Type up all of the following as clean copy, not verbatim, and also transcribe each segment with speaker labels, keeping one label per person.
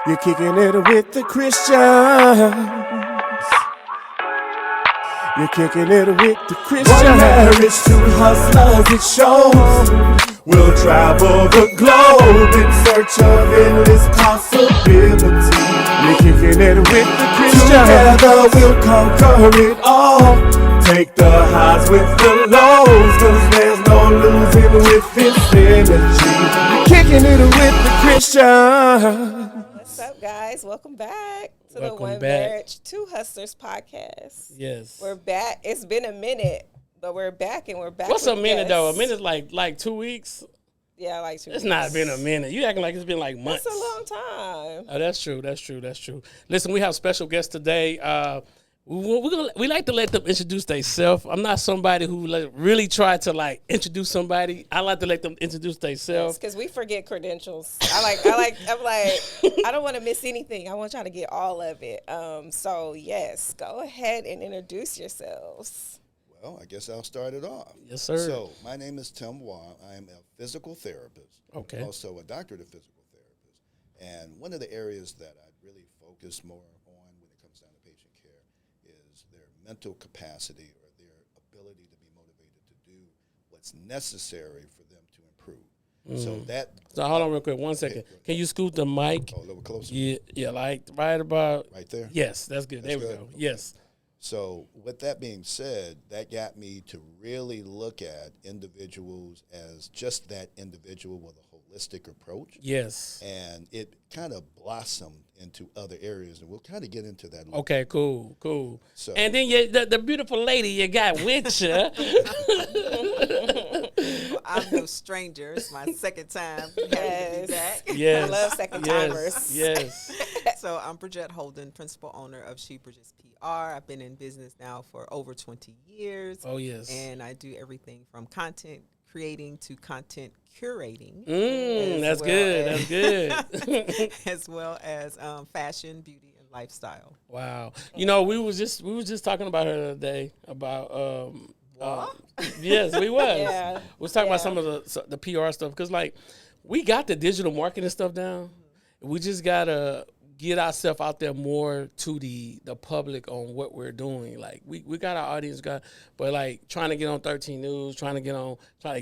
Speaker 1: You're kicking it with the Christians. You're kicking it with the Christians. One marriage, two hustlers, it shows. We'll travel the globe in search of endless possibilities. You're kicking it with the Christians. Together we'll conquer it all. Take the highs with the lows, cause there's no losing with this energy. You're kicking it with the Christians.
Speaker 2: What's up, guys? Welcome back to the One
Speaker 3: back.
Speaker 2: Marriage, Two Hustlers podcast.
Speaker 3: Yes.
Speaker 2: We're back. It's been a minute, but we're back and we're back.
Speaker 3: What's a
Speaker 2: with
Speaker 3: minute
Speaker 2: guests.
Speaker 3: though? A minute's like 2 weeks?
Speaker 2: Yeah, like 2
Speaker 3: It's
Speaker 2: weeks.
Speaker 3: not been a minute. You acting like it's been like months.
Speaker 2: That's a long time.
Speaker 3: Oh, that's true. That's true. Listen, we have special guests today. We like to let them introduce themselves. I'm not somebody who really try to introduce somebody. I like to let them introduce themselves.
Speaker 2: Because we forget credentials. I'm like, I don't want to miss anything. I want y'all to get all of it. So yes, go ahead and introduce yourselves.
Speaker 4: Well, I guess I'll start it off.
Speaker 3: Yes, sir.
Speaker 4: So, my name is Tim Waugh. I'm a physical therapist.
Speaker 3: Okay.
Speaker 4: I'm also a doctorate of physical therapist. And one of the areas that I really focus more on when it comes down to patient care is their mental capacity or their ability to be motivated to do what's necessary for them to improve.
Speaker 3: So hold on real quick, 1 second. Can you scoot the mic?
Speaker 4: Oh, a little closer.
Speaker 3: Yeah, like right about
Speaker 4: Right there?
Speaker 3: Yes, that's good.
Speaker 4: That's
Speaker 3: there we
Speaker 4: good?
Speaker 3: go.
Speaker 4: Okay.
Speaker 3: Yes.
Speaker 4: So with that being said, that got me to really look at individuals as just that individual with a holistic approach.
Speaker 3: Yes.
Speaker 4: And it kind of blossomed into other areas, and we'll kind of get into that later.
Speaker 3: Okay, cool.
Speaker 4: So-
Speaker 3: And then the beautiful lady you got with you.
Speaker 5: Well, I'm no stranger. It's my second time having to be back.
Speaker 3: Yes.
Speaker 2: I love second timers.
Speaker 3: Yes.
Speaker 5: So I'm Bridget Holden, principal owner of She Bridget's PR. I've been in business now for over 20 years.
Speaker 3: Oh, yes.
Speaker 5: And I do everything from content creating to content curating.
Speaker 3: That's
Speaker 5: well
Speaker 3: good.
Speaker 5: as-
Speaker 3: That's good.
Speaker 5: as well as fashion, beauty, and lifestyle.
Speaker 3: Wow. You know, we was just talking about her the other day about yes, we was.
Speaker 2: Yeah.
Speaker 3: We was talking about
Speaker 2: Yeah.
Speaker 3: some of the PR stuff because we got the digital marketing stuff down. We just gotta get ourselves out there more to the public on what we're doing. Like we got our audience, but trying to get on 13 News, trying to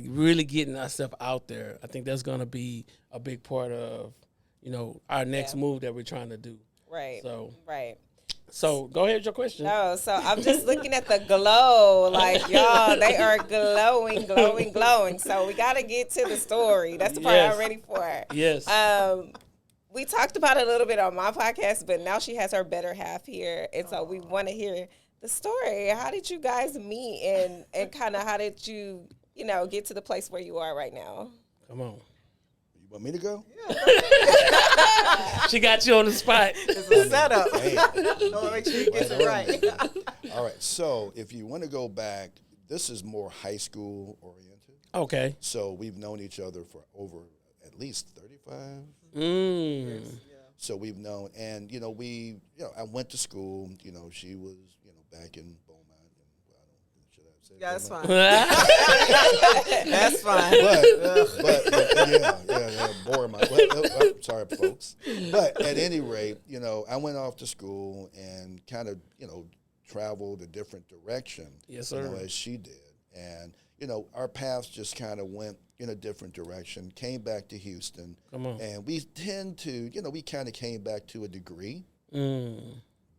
Speaker 3: really getting ourselves out there. I think that's gonna be a big part of our next move that we're trying to do.
Speaker 2: Right.
Speaker 3: So
Speaker 2: Right.
Speaker 3: Go ahead with your question.
Speaker 2: No, so I'm just looking at the glow. Like, y'all, they are glowing. So we got to get to the story. That's the part
Speaker 3: Yes.
Speaker 2: I'm ready for.
Speaker 3: Yes.
Speaker 2: We talked about it a little bit on my podcast, but now she has her better half here. And so we want to hear the story. How did you guys meet and kind of how did you, get to the place where you are right now?
Speaker 3: Come on.
Speaker 4: You want me to go?
Speaker 3: She got you on the spot.
Speaker 5: It's a setup.
Speaker 4: Damn.
Speaker 5: So make sure you get it right.
Speaker 4: All right. So if you want to go back, this is more high school oriented.
Speaker 3: Okay.
Speaker 4: So we've known each other for over at least 35. So we've known, and I went to school. She was back in Beaumont. And, should I say
Speaker 5: Yeah, that's
Speaker 4: Beaumont?
Speaker 5: fine. That's fine.
Speaker 4: But bore my. Sorry, folks. But at any rate, I went off to school and kind of traveled a different direction.
Speaker 3: Yes, sir.
Speaker 4: As she did, and our paths just kind of went in a different direction. Came back to Houston.
Speaker 3: Come on.
Speaker 4: And we tend to, we kind of came back to a degree,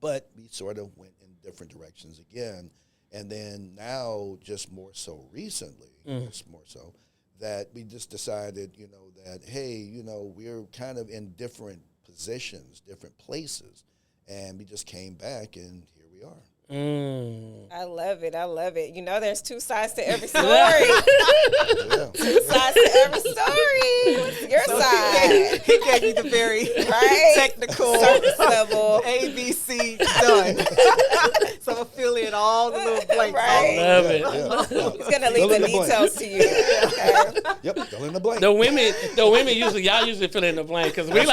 Speaker 4: but we sort of went in different directions again. And then now, just more so recently, just more so, that we just decided, that, hey, we're kind of in different positions, different places. And we just came back, and here we are.
Speaker 2: I love it. There's two sides to every story. Two sides to every story. What's your side?
Speaker 5: He gave me the very
Speaker 2: Right?
Speaker 5: technical
Speaker 2: Surface level.
Speaker 5: ABC done. So I'm filling in all the little blanks.
Speaker 2: Right.
Speaker 3: Love it.
Speaker 2: He's going to leave the details to you. Okay.
Speaker 4: Yep, fill in the blank.
Speaker 3: The women y'all usually fill in the blank because we're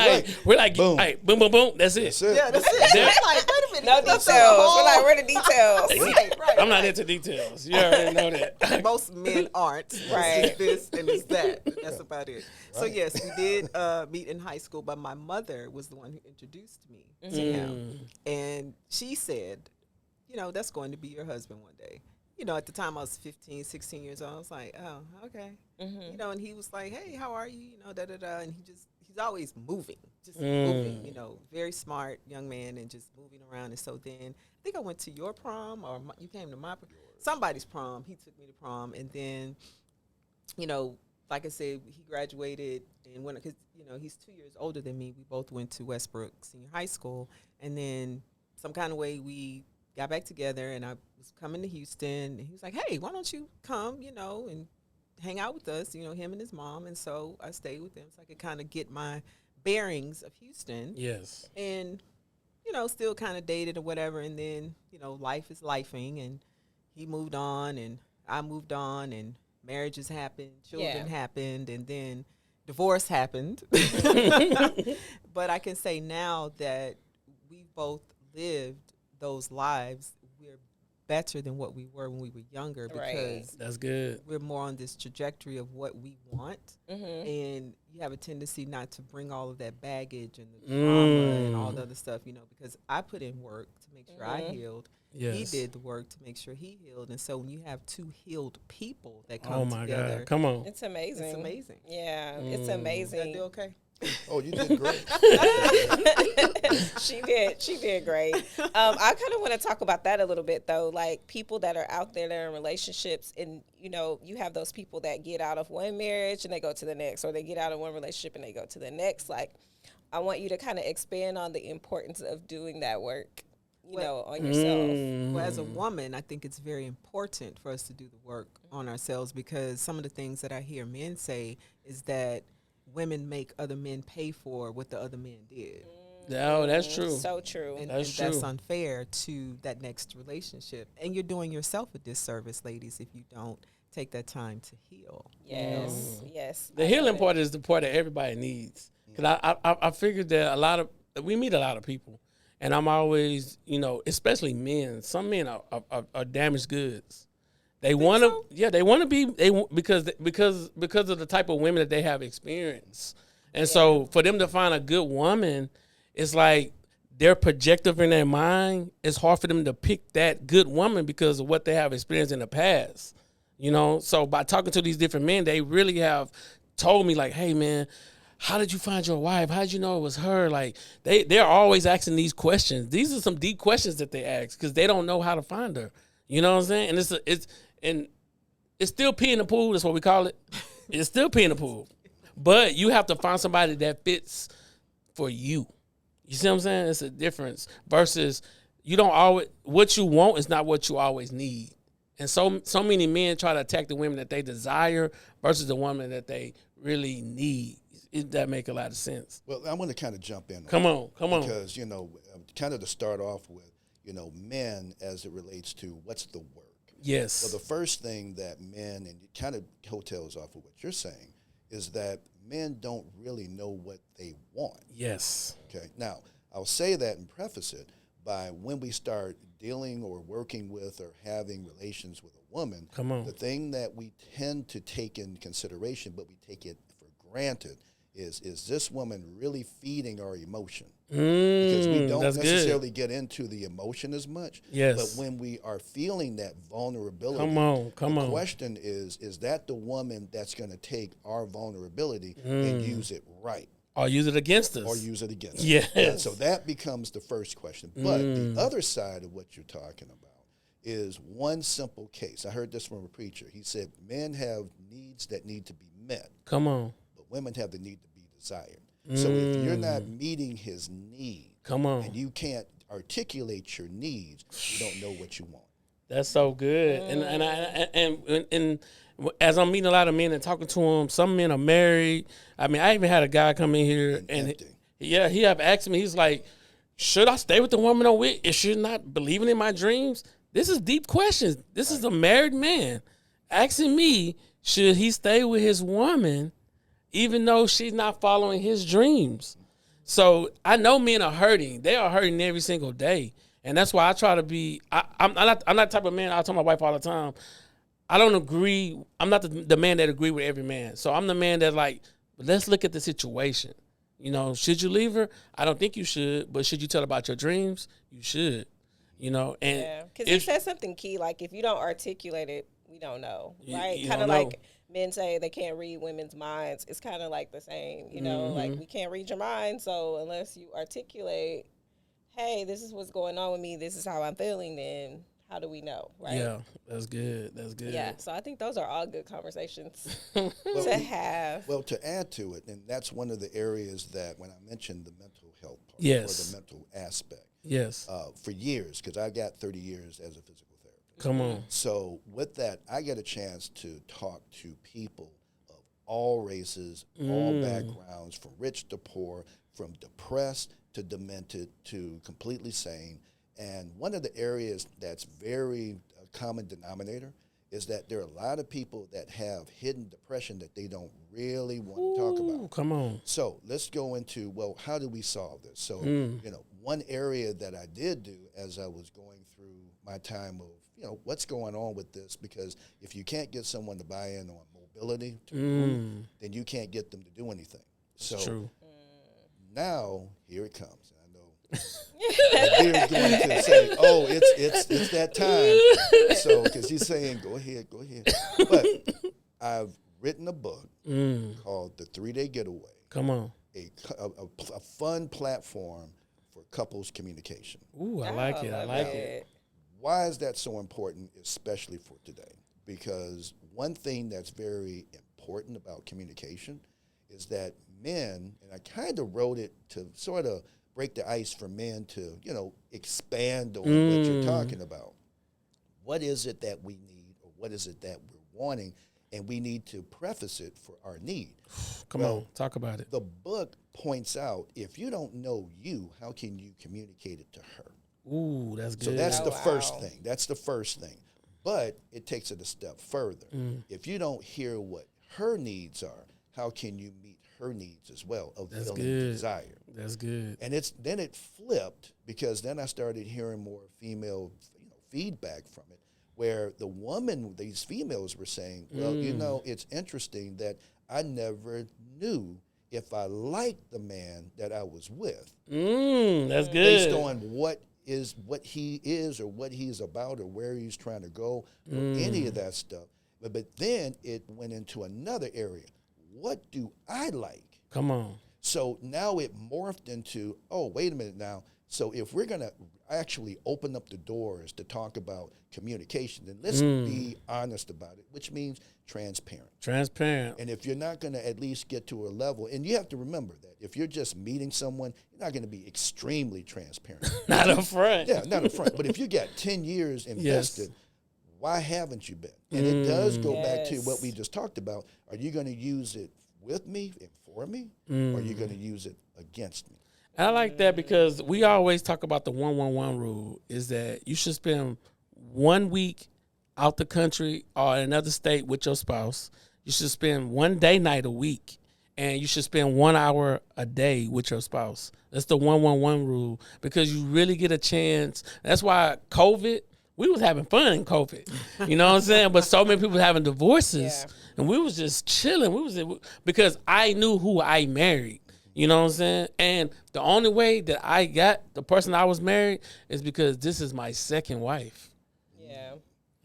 Speaker 3: like,
Speaker 4: Boom.
Speaker 3: Hey, boom, boom, boom. That's it.
Speaker 4: That's it.
Speaker 5: Yeah, that's it.
Speaker 3: There-
Speaker 5: I'm like, wait a minute.
Speaker 2: No
Speaker 5: that's
Speaker 2: details.
Speaker 5: a whole-
Speaker 2: We're like, where the details?
Speaker 5: Right.
Speaker 3: I'm not into details. You already know that.
Speaker 5: Most men aren't.
Speaker 2: Right.
Speaker 5: It's this and it's that. That's That's about it. So yes, we did meet in high school, but my mother was the one who introduced me to him, and she said, that's going to be your husband one day. At the time I was 15, 16 years old. I was like, oh, okay. And he was like, hey, how are you? Da-da-da. And he's always moving, moving, very smart young man and just moving around. And so then I think I went to your prom or you came to somebody's prom. He took me to prom. And then, like I said, he graduated and went, because, he's 2 years older than me. We both went to Westbrook Senior High School. And then some kind of way we got back together, and I was coming to Houston, and he was like, hey, why don't you come, and hang out with us, him and his mom. And so I stayed with them so I could kind of get my bearings of Houston.
Speaker 3: Yes.
Speaker 5: And, still kind of dated or whatever. And then, life is lifing, and he moved on, and I moved on, and marriages happened, children happened, and then divorce happened. But I can say now that we've both lived those lives. We're better than what we were when we were younger, because
Speaker 3: that's good.
Speaker 5: We're more on this trajectory of what we want, and you have a tendency not to bring all of that baggage and the drama and all the other stuff, because I put in work to make sure I healed. Yes. He did the work to make sure he healed. And so when you have two healed people that come together.
Speaker 3: God. Come on.
Speaker 2: It's amazing.
Speaker 5: It's amazing.
Speaker 2: Yeah, it's amazing.
Speaker 5: Did I do okay?
Speaker 4: Oh, you did great.
Speaker 2: She did great. I kind of want to talk about that a little bit, though. Like, people that are out there that are in relationships, and you have those people that get out of one marriage and they go to the next, or they get out of one relationship and they go to the next. Like, I want you to kind of expand on the importance of doing that work, on yourself.
Speaker 5: Well, as a woman, I think it's very important for us to do the work on ourselves, because some of the things that I hear men say is that women make other men pay for what the other men did.
Speaker 3: No, that's true.
Speaker 2: So true.
Speaker 5: And
Speaker 3: that's
Speaker 5: that's unfair to that next relationship. And you're doing yourself a disservice, ladies, if you don't take that time to heal.
Speaker 2: Yes, yes.
Speaker 3: The healing part is the part that everybody needs. Because I figured that we meet a lot of people. And I'm always, especially men. Some men are damaged goods. They want to, they want to be, because of the type of women that they have experienced. And so for them to find a good woman, it's like they're projective in their mind. It's hard for them to pick that good woman because of what they have experienced in the past. So by talking to these different men, they really have told me, like, hey man, how did you find your wife? How did you know it was her? Like, they're always asking these questions. These are some deep questions that they ask because they don't know how to find her. You know what I'm saying? And it's still pee in the pool. That's what we call it. It's still pee in the pool. But you have to find somebody that fits for you. You see what I'm saying? It's a difference versus what you want is not what you always need. And so many men try to attack the women that they desire versus the woman that they really need. That make a lot of sense.
Speaker 4: Well, I want to kind of jump in.
Speaker 3: Come on.
Speaker 4: Because, kind of to start off with, men as it relates to what's the work.
Speaker 3: Yes.
Speaker 4: So the first thing that men, and it kind of hotels off of what you're saying, is that men don't really know what they want.
Speaker 3: Yes.
Speaker 4: Okay. Now, I'll say that and preface it by when we start dealing or working with or having relations with a woman, the thing that we tend to take in consideration, but we take it for granted, is this woman really feeding our emotion? Because we don't necessarily get into the emotion as much.
Speaker 3: Yes.
Speaker 4: But when we are feeling that vulnerability,
Speaker 3: the
Speaker 4: question is that the woman that's going to take our vulnerability and use it right?
Speaker 3: Or use it against us.
Speaker 4: Yes. And so that becomes the first question. But the other side of what you're talking about is one simple case. I heard this from a preacher. He said, men have needs that need to be met.
Speaker 3: Come on.
Speaker 4: But women have the need to be desired. So if you're not meeting his need, and you can't articulate your needs, you don't know what you want.
Speaker 3: That's so good. And as I'm meeting a lot of men and talking to them, some men are married. I mean, I even had a guy come in here and he have asked me, he's like, should I stay with the woman I'm with? Is she not believing in my dreams? This is deep questions. This is a married man asking me, should he stay with his woman even though she's not following his dreams? So I know men are hurting. They are hurting every single day. And that's why I try to be, I'm not the type of man, I tell my wife all the time, I don't agree. I'm not the man that agree with every man. So I'm the man that like, let's look at the situation. You know, should you leave her? I don't think you should. But should you tell her about your dreams? You should. You know, and
Speaker 2: yeah, because you said something key. Like if you don't articulate it, we don't know, right?
Speaker 3: You
Speaker 2: Kind of
Speaker 3: don't know.
Speaker 2: like men say they can't read women's minds. It's kind of like the same, you know, like we can't read your mind. So unless you articulate, hey, this is what's going on with me. This is how I'm feeling. Then how do we know, right?
Speaker 3: Yeah, that's good. That's good.
Speaker 2: Yeah, so I think those are all good conversations to have.
Speaker 4: Well, to add to it, and that's one of the areas that when I mentioned the mental health part
Speaker 3: Yes.
Speaker 4: or the mental aspect,
Speaker 3: Yes.
Speaker 4: for years, because I got 30 years as a physical therapist.
Speaker 3: Come on.
Speaker 4: So with that, I get a chance to talk to people of all races, all backgrounds, from rich to poor, from depressed to demented to completely sane. And one of the areas that's very common denominator is that there are a lot of people that have hidden depression that they don't really want to talk about.
Speaker 3: Come on.
Speaker 4: So let's go into, well, how do we solve this? So, you know, one area that I did do as I was going through my time of, you know, what's going on with this, because if you can't get someone to buy in on mobility, then you can't get them to do anything. So
Speaker 3: True.
Speaker 4: now here it comes. I know Beard's going to say, "Oh, it's that time." So because he's saying, "Go ahead." But I've written a book called The 3-Day Getaway.
Speaker 3: Come on.
Speaker 4: A fun platform for couples communication.
Speaker 3: Ooh, I like it. I like it.
Speaker 4: Why is that so important, especially for today? Because one thing that's very important about communication is that men, and I kind of wrote it to sort of break the ice for men to, you know, expand on what you're talking about. What is it that we need, or what is it that we're wanting, and we need to preface it for our need.
Speaker 3: Come on, talk about it.
Speaker 4: The book points out, if you don't know you, how can you communicate it to her?
Speaker 3: Ooh, that's good.
Speaker 4: So that's the first thing. That's the first thing. But it takes it a step further. If you don't hear what her needs are, how can you meet her needs as well of
Speaker 3: That's
Speaker 4: feeling
Speaker 3: good.
Speaker 4: desire?
Speaker 3: That's good.
Speaker 4: And then it flipped, because then I started hearing more female feedback from it, where the woman, these females were saying, well, it's interesting that I never knew if I liked the man that I was with.
Speaker 3: That's good.
Speaker 4: Based on what he is or what he's about or where he's trying to go or any of that stuff. But then it went into another area. What do I like?
Speaker 3: Come on.
Speaker 4: So now it morphed into, oh, wait a minute now. So if we're going to actually open up the doors to talk about communication, then let's be honest about it, which means transparent.
Speaker 3: Transparent.
Speaker 4: And if you're not going to at least get to a level, and you have to remember that if you're just meeting someone, you're not going to be extremely transparent.
Speaker 3: Not up front.
Speaker 4: Yeah, not up front. But if you got 10 years invested, why haven't you been? And it does go back to what we just talked about. Are you going to use it with me and for me, or are you going to use it against me?
Speaker 3: I like that, because we always talk about the 1-1-1 rule, is that you should spend 1 week out the country or another state with your spouse. You should spend 1 day night a week, and you should spend 1 hour a day with your spouse. That's the 1-1-1 rule, because you really get a chance. That's why COVID, we was having fun in COVID. You know what I'm saying? But so many people having divorces, and we was just chilling. Because I knew who I married. You know what I'm saying? And the only way that I got the person I was married is because this is my second wife.
Speaker 2: Yeah.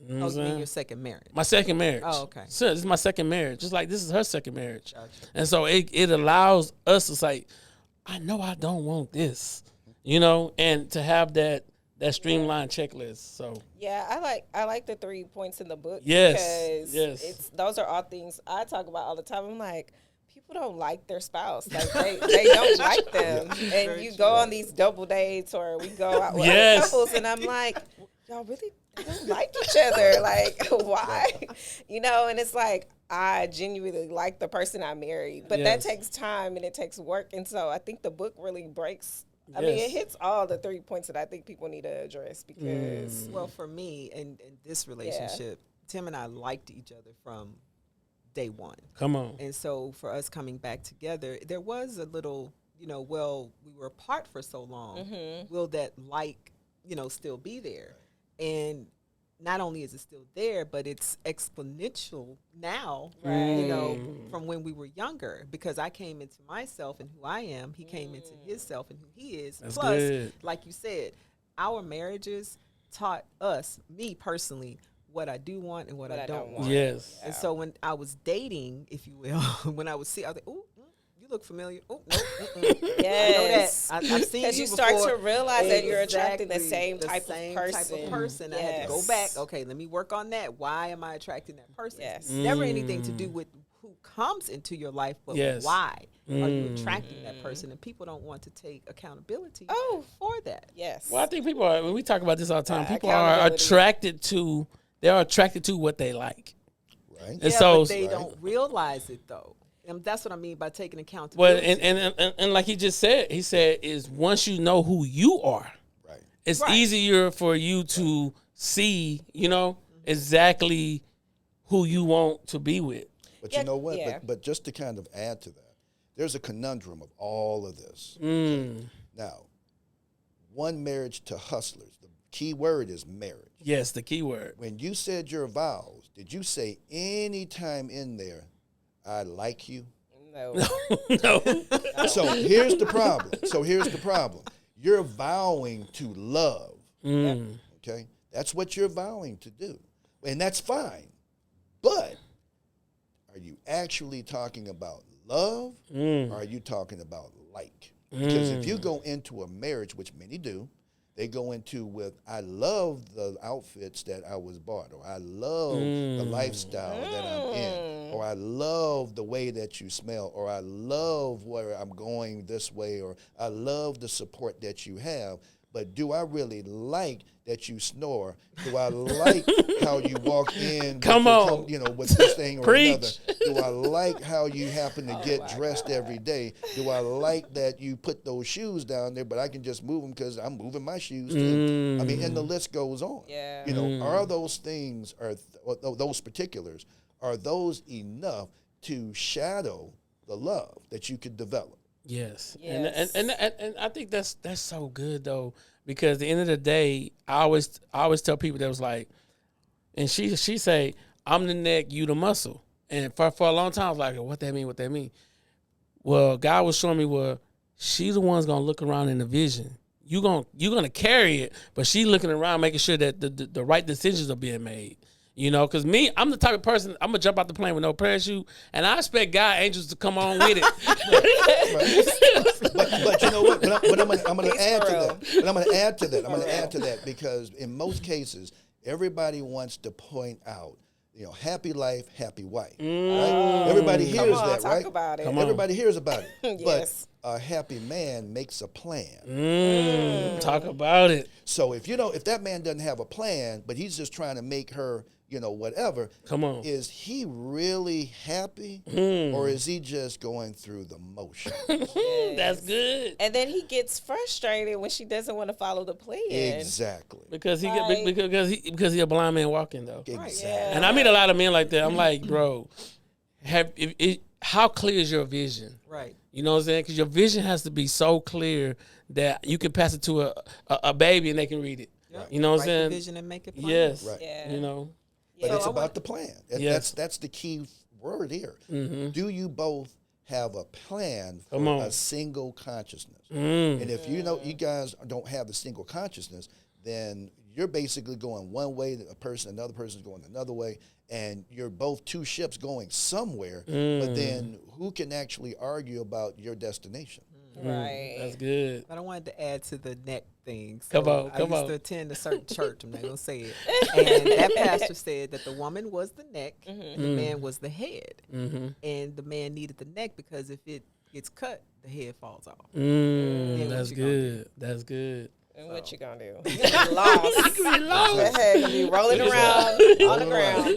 Speaker 3: You know what I'm
Speaker 5: You mean
Speaker 3: saying?
Speaker 5: your second marriage?
Speaker 3: My second marriage.
Speaker 5: Oh, okay.
Speaker 3: So this is my second marriage. Just like this is her second marriage.
Speaker 5: Gotcha.
Speaker 3: And so it allows us to say, I know I don't want this, and to have that streamlined checklist. So
Speaker 2: Yeah, I like the 3 points in the book.
Speaker 3: Yes,
Speaker 2: Because those are all things I talk about all the time. I'm like, people don't like their spouse. Like they don't like them. And you go on these double dates, or we go out with other couples, and I'm like, y'all really don't like each other. Like, why? And it's like, I genuinely like the person I married. But that takes time and it takes work. And so I think the book really breaks. I mean, it hits all the 3 points that I think people need to address, because
Speaker 5: Well, for me, in this relationship, Tim and I liked each other from day one.
Speaker 3: come on.
Speaker 5: And so for us coming back together, there was a little, well, we were apart for so long. Will that still be there? And not only is it still there, but it's exponential now,
Speaker 2: Right.
Speaker 5: you know, from when we were younger, because I came into myself and who I am. He came into himself and who he is.
Speaker 3: That's
Speaker 5: Plus,
Speaker 3: good.
Speaker 5: like you said, our marriages taught us, me personally, what I do want and what I don't want.
Speaker 3: Yes.
Speaker 5: And so when I was dating, if you will, when I was I was like, ooh, you look familiar. Oh, no.
Speaker 2: Yes.
Speaker 5: I know that. I've seen you
Speaker 2: Because you start
Speaker 5: before.
Speaker 2: to realize that you're attracting the
Speaker 5: Exactly.
Speaker 2: same type of person.
Speaker 5: I had to go
Speaker 2: Yes.
Speaker 5: back. Okay, let me work on that. Why am I attracting that person?
Speaker 2: Yes.
Speaker 5: It's never anything to do with who comes into your life, but
Speaker 3: Yes.
Speaker 5: why are you attracting that person? And people don't want to take accountability for that.
Speaker 2: Yes.
Speaker 3: Well, I think people are, when we talk about this all the time, people are
Speaker 2: accountability.
Speaker 3: they're attracted to what they like.
Speaker 4: Right.
Speaker 3: And
Speaker 5: Yeah,
Speaker 3: so,
Speaker 5: but they don't realize it though. And that's what I mean by taking accountability.
Speaker 3: well, and like he just said, he said, is once you know who you are,
Speaker 4: Right.
Speaker 3: it's
Speaker 5: Right.
Speaker 3: easier for you to see, you know, exactly who you want to be with.
Speaker 4: But
Speaker 2: Yeah,
Speaker 4: you know what?
Speaker 2: yeah.
Speaker 4: But just to kind of add to that, there's a conundrum of all of this. Now, one marriage to hustlers. The key word is marriage.
Speaker 3: Yes, the key word.
Speaker 4: When you said your vows, did you say any time in there, I like you?
Speaker 2: No.
Speaker 3: No.
Speaker 4: So here's the problem. You're vowing to love. Okay? That's what you're vowing to do. And that's fine. But are you actually talking about love or are you talking about like? Because if you go into a marriage, which many do, they go into with, I love the outfits that I was bought, or I love the lifestyle that I'm in, or I love the way that you smell, or I love where I'm going this way, or I love the support that you have. But do I really like that you snore? Do I like how you walk in?
Speaker 3: Come on.
Speaker 4: With this thing or
Speaker 3: Preach.
Speaker 4: another? Do I like how you happen to get dressed every day? Do I like that you put those shoes down there, but I can just move them because I'm moving my shoes too? I mean, and the list goes on.
Speaker 2: Yeah.
Speaker 4: Are those things, those particulars, are those enough to shadow the love that you could develop?
Speaker 3: Yes.
Speaker 2: Yes.
Speaker 3: And I think that's so good though, because at the end of the day, I always tell people that was like, and she say, I'm the neck, you the muscle. And for a long time I was like, what that mean? Well, God was showing me, well, she's the one's gonna look around in the vision. You're gonna carry it, but she looking around making sure that the right decisions are being made. Because me, I'm the type of person, I'm going to jump out the plane with no parachute, and I expect God angels to come on with it.
Speaker 4: But you know what? But I'm going to add to that. But I'm going to add to that. I'm going to add to that because in most cases, everybody wants to point out, happy life, happy wife. Right? Everybody hears that,
Speaker 2: talk
Speaker 4: right?
Speaker 2: about it.
Speaker 4: Everybody hears about it.
Speaker 2: Yes.
Speaker 4: But a happy man makes a plan.
Speaker 3: Talk about it.
Speaker 4: So if that man doesn't have a plan, but he's just trying to make her, whatever.
Speaker 3: Come on.
Speaker 4: Is he really happy or is he just going through the motion?
Speaker 3: That's good.
Speaker 2: And then he gets frustrated when she doesn't want to follow the plan.
Speaker 4: Exactly.
Speaker 3: Because he a blind man walking though.
Speaker 4: Exactly.
Speaker 3: And I meet a lot of men like that. I'm like, bro, how clear is your vision?
Speaker 5: Right.
Speaker 3: You know what I'm saying? Because your vision has to be so clear that you can pass it to a baby and they can read it.
Speaker 5: Yep.
Speaker 3: You know what I'm
Speaker 5: Write
Speaker 3: saying?
Speaker 5: the vision and make it plain.
Speaker 3: Yes.
Speaker 4: Right.
Speaker 2: Yeah.
Speaker 4: But
Speaker 2: Yeah.
Speaker 4: it's about the plan.
Speaker 3: Yes.
Speaker 4: That's the key word here. Do you both have a plan for
Speaker 3: Come on.
Speaker 4: a single consciousness? And if you guys don't have the single consciousness, then you're basically going one way, another person's going another way, and you're both two ships going somewhere, but then who can actually argue about your destination?
Speaker 2: Right.
Speaker 3: That's good.
Speaker 5: But I wanted to add to the neck thing.
Speaker 3: Come on,
Speaker 5: I used
Speaker 3: on.
Speaker 5: to attend a certain church. I'm not going to say it. And that pastor said that the woman was the neck and the man was the head. And the man needed the neck because if it gets cut, the head falls off. Then what
Speaker 3: That's
Speaker 5: you gonna
Speaker 3: good. That's good.
Speaker 2: And what you gonna do? You gonna be lost.
Speaker 3: lost.
Speaker 2: Your head gonna be rolling around on the ground.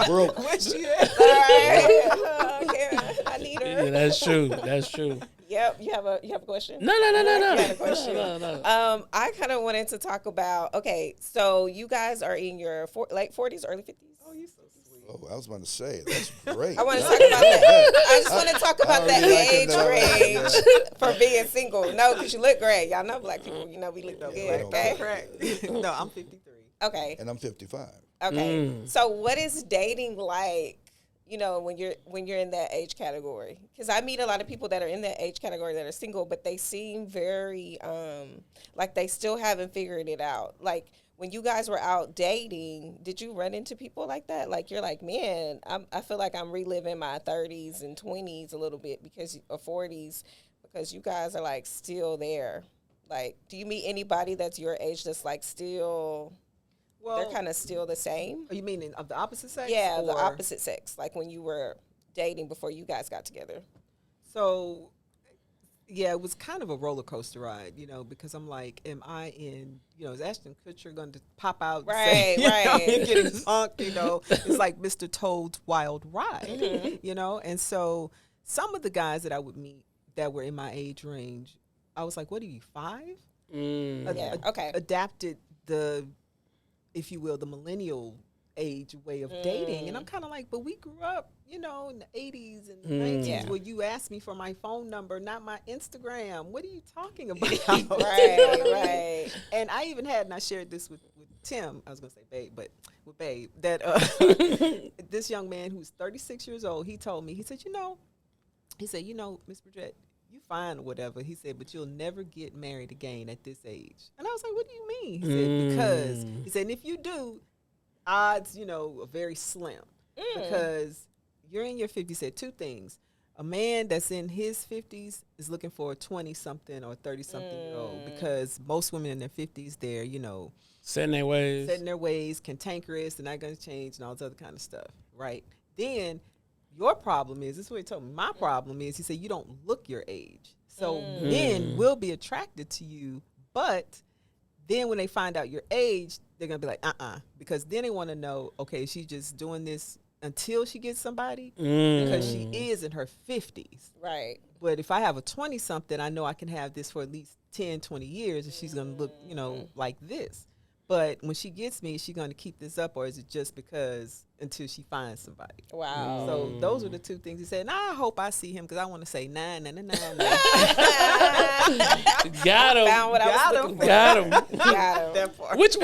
Speaker 4: Broke.
Speaker 5: Where's she at?
Speaker 2: All right. Okay, I need her.
Speaker 3: Yeah, that's true. That's true.
Speaker 2: Yep. You have a question?
Speaker 3: No.
Speaker 2: You had a question.
Speaker 3: No.
Speaker 2: I kind of wanted to talk about. Okay, so you guys are in your late 40s, early 50s.
Speaker 5: Oh, you so sweet.
Speaker 4: Oh, I was going to say, that's great.
Speaker 2: I want to talk about that. I just want to talk about the
Speaker 4: already liking
Speaker 2: age
Speaker 4: that.
Speaker 2: range for being single. No, because you look great. Y'all know black people. We look good.
Speaker 4: I don't
Speaker 2: Okay.
Speaker 5: Correct. No, I'm 53.
Speaker 2: Okay.
Speaker 4: And I'm 55.
Speaker 2: Okay. So what is dating like, you know, when you're in that age category? Because I meet a lot of people that are in that age category that are single, but they seem very like they still haven't figured it out. Like when you guys were out dating, did you run into people like that? Like you're like, man, I feel like I'm reliving my 30s and 20s a little bit or 40s because you guys are like still there. Like, do you meet anybody that's your age that's like still? Well, they're kind of still the same.
Speaker 5: You mean of the opposite sex?
Speaker 2: Yeah, the opposite sex. Like when you were dating before you guys got together.
Speaker 5: So, yeah, it was kind of a roller coaster ride, you know, because I'm like, am I in, you know, is Ashton Kutcher going to pop out
Speaker 2: right,
Speaker 5: and say,
Speaker 2: right.
Speaker 5: You know, getting punked, you know? It's like Mr. Toad's Wild Ride, you know? And so some of the guys that I would meet that were in my age range, I was like, what are you, 5?
Speaker 2: Yeah, okay.
Speaker 5: Adapted the, if you will, the millennial age way of dating. And I'm kind of like, but we grew up, you know, in the 80s and the 90s where you asked me for my phone number, not my Instagram. What are you talking about?
Speaker 2: right.
Speaker 5: And I even had, and I shared this with Tim, I was going to say Babe, but with Babe, that this young man who's 36 years old, he told me, he said, you know, Miss Bridget, you fine or whatever. He said, but you'll never get married again at this age. And I was like, what do you mean? He said, because, he said, and if you do, odds, you know, are very slim. Because you're in your 50s. He said 2 things. A man that's in his 50s is looking for a 20-something or 30-something-year-old because most women in their 50s, they're, you know,
Speaker 3: setting their ways,
Speaker 5: cantankerous, they're not going to change and all this other kind of stuff, right? Then your problem is, this is what he told me, my problem is, he said, you don't look your age. So men will be attracted to you, but then when they find out your age, they're going to be like, because then they want to know, okay, she's just doing this until she gets somebody because she is in her 50s.
Speaker 2: Right.
Speaker 5: But if I have a 20-something, I know I can have this for at least 10, 20 years and she's going to look, you know, like this. But when she gets me, is she going to keep this up or is it just because until she finds somebody?
Speaker 2: Wow.
Speaker 5: So those are the 2 things he said. And I hope I see him because I want to say, nah.
Speaker 3: Got him.
Speaker 2: Found what I was looking for.
Speaker 3: Got him.
Speaker 2: Got him.
Speaker 3: Which,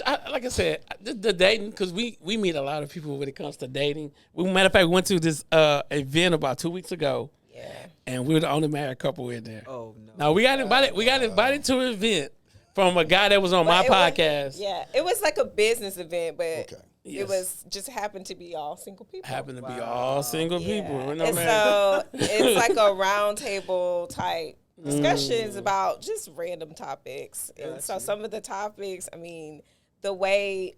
Speaker 3: like I said, the dating, because we meet a lot of people when it comes to dating. Matter of fact, we went to this event about 2 weeks ago.
Speaker 2: Yeah.
Speaker 3: And we were the only married couple in there.
Speaker 5: Oh, no.
Speaker 3: Now, we got invited to an event from a guy that was on my podcast.
Speaker 2: It was like a business event, but
Speaker 3: Yes.
Speaker 2: it was just happened to be all single people.
Speaker 3: Happened to be all single people.
Speaker 2: And so it's like a round table type discussions about just random topics. And so some of the topics, I mean, the way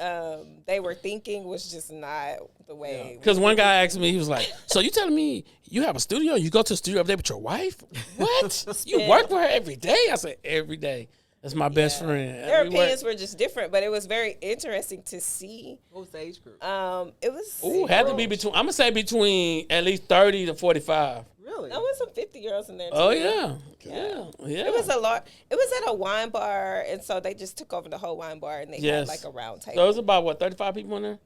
Speaker 2: they were thinking was just not the way.
Speaker 3: Because one guy asked me, he was like, so you telling me you have a studio? You go to the studio every day with your wife? What? You work with her every day? I said, every day. That's my best friend.
Speaker 2: Their opinions were just different, but it was very interesting to see.
Speaker 5: What was the age group?
Speaker 2: It was.
Speaker 3: Had to be between. I'm gonna say between at least 30 to 45.
Speaker 5: Really?
Speaker 2: There was some 50-year-olds in there too.
Speaker 3: Oh yeah.
Speaker 2: It was a lot. It was at a wine bar, and so they just took over the whole wine bar, and they had like a round table.
Speaker 3: So it was about 35 people in there.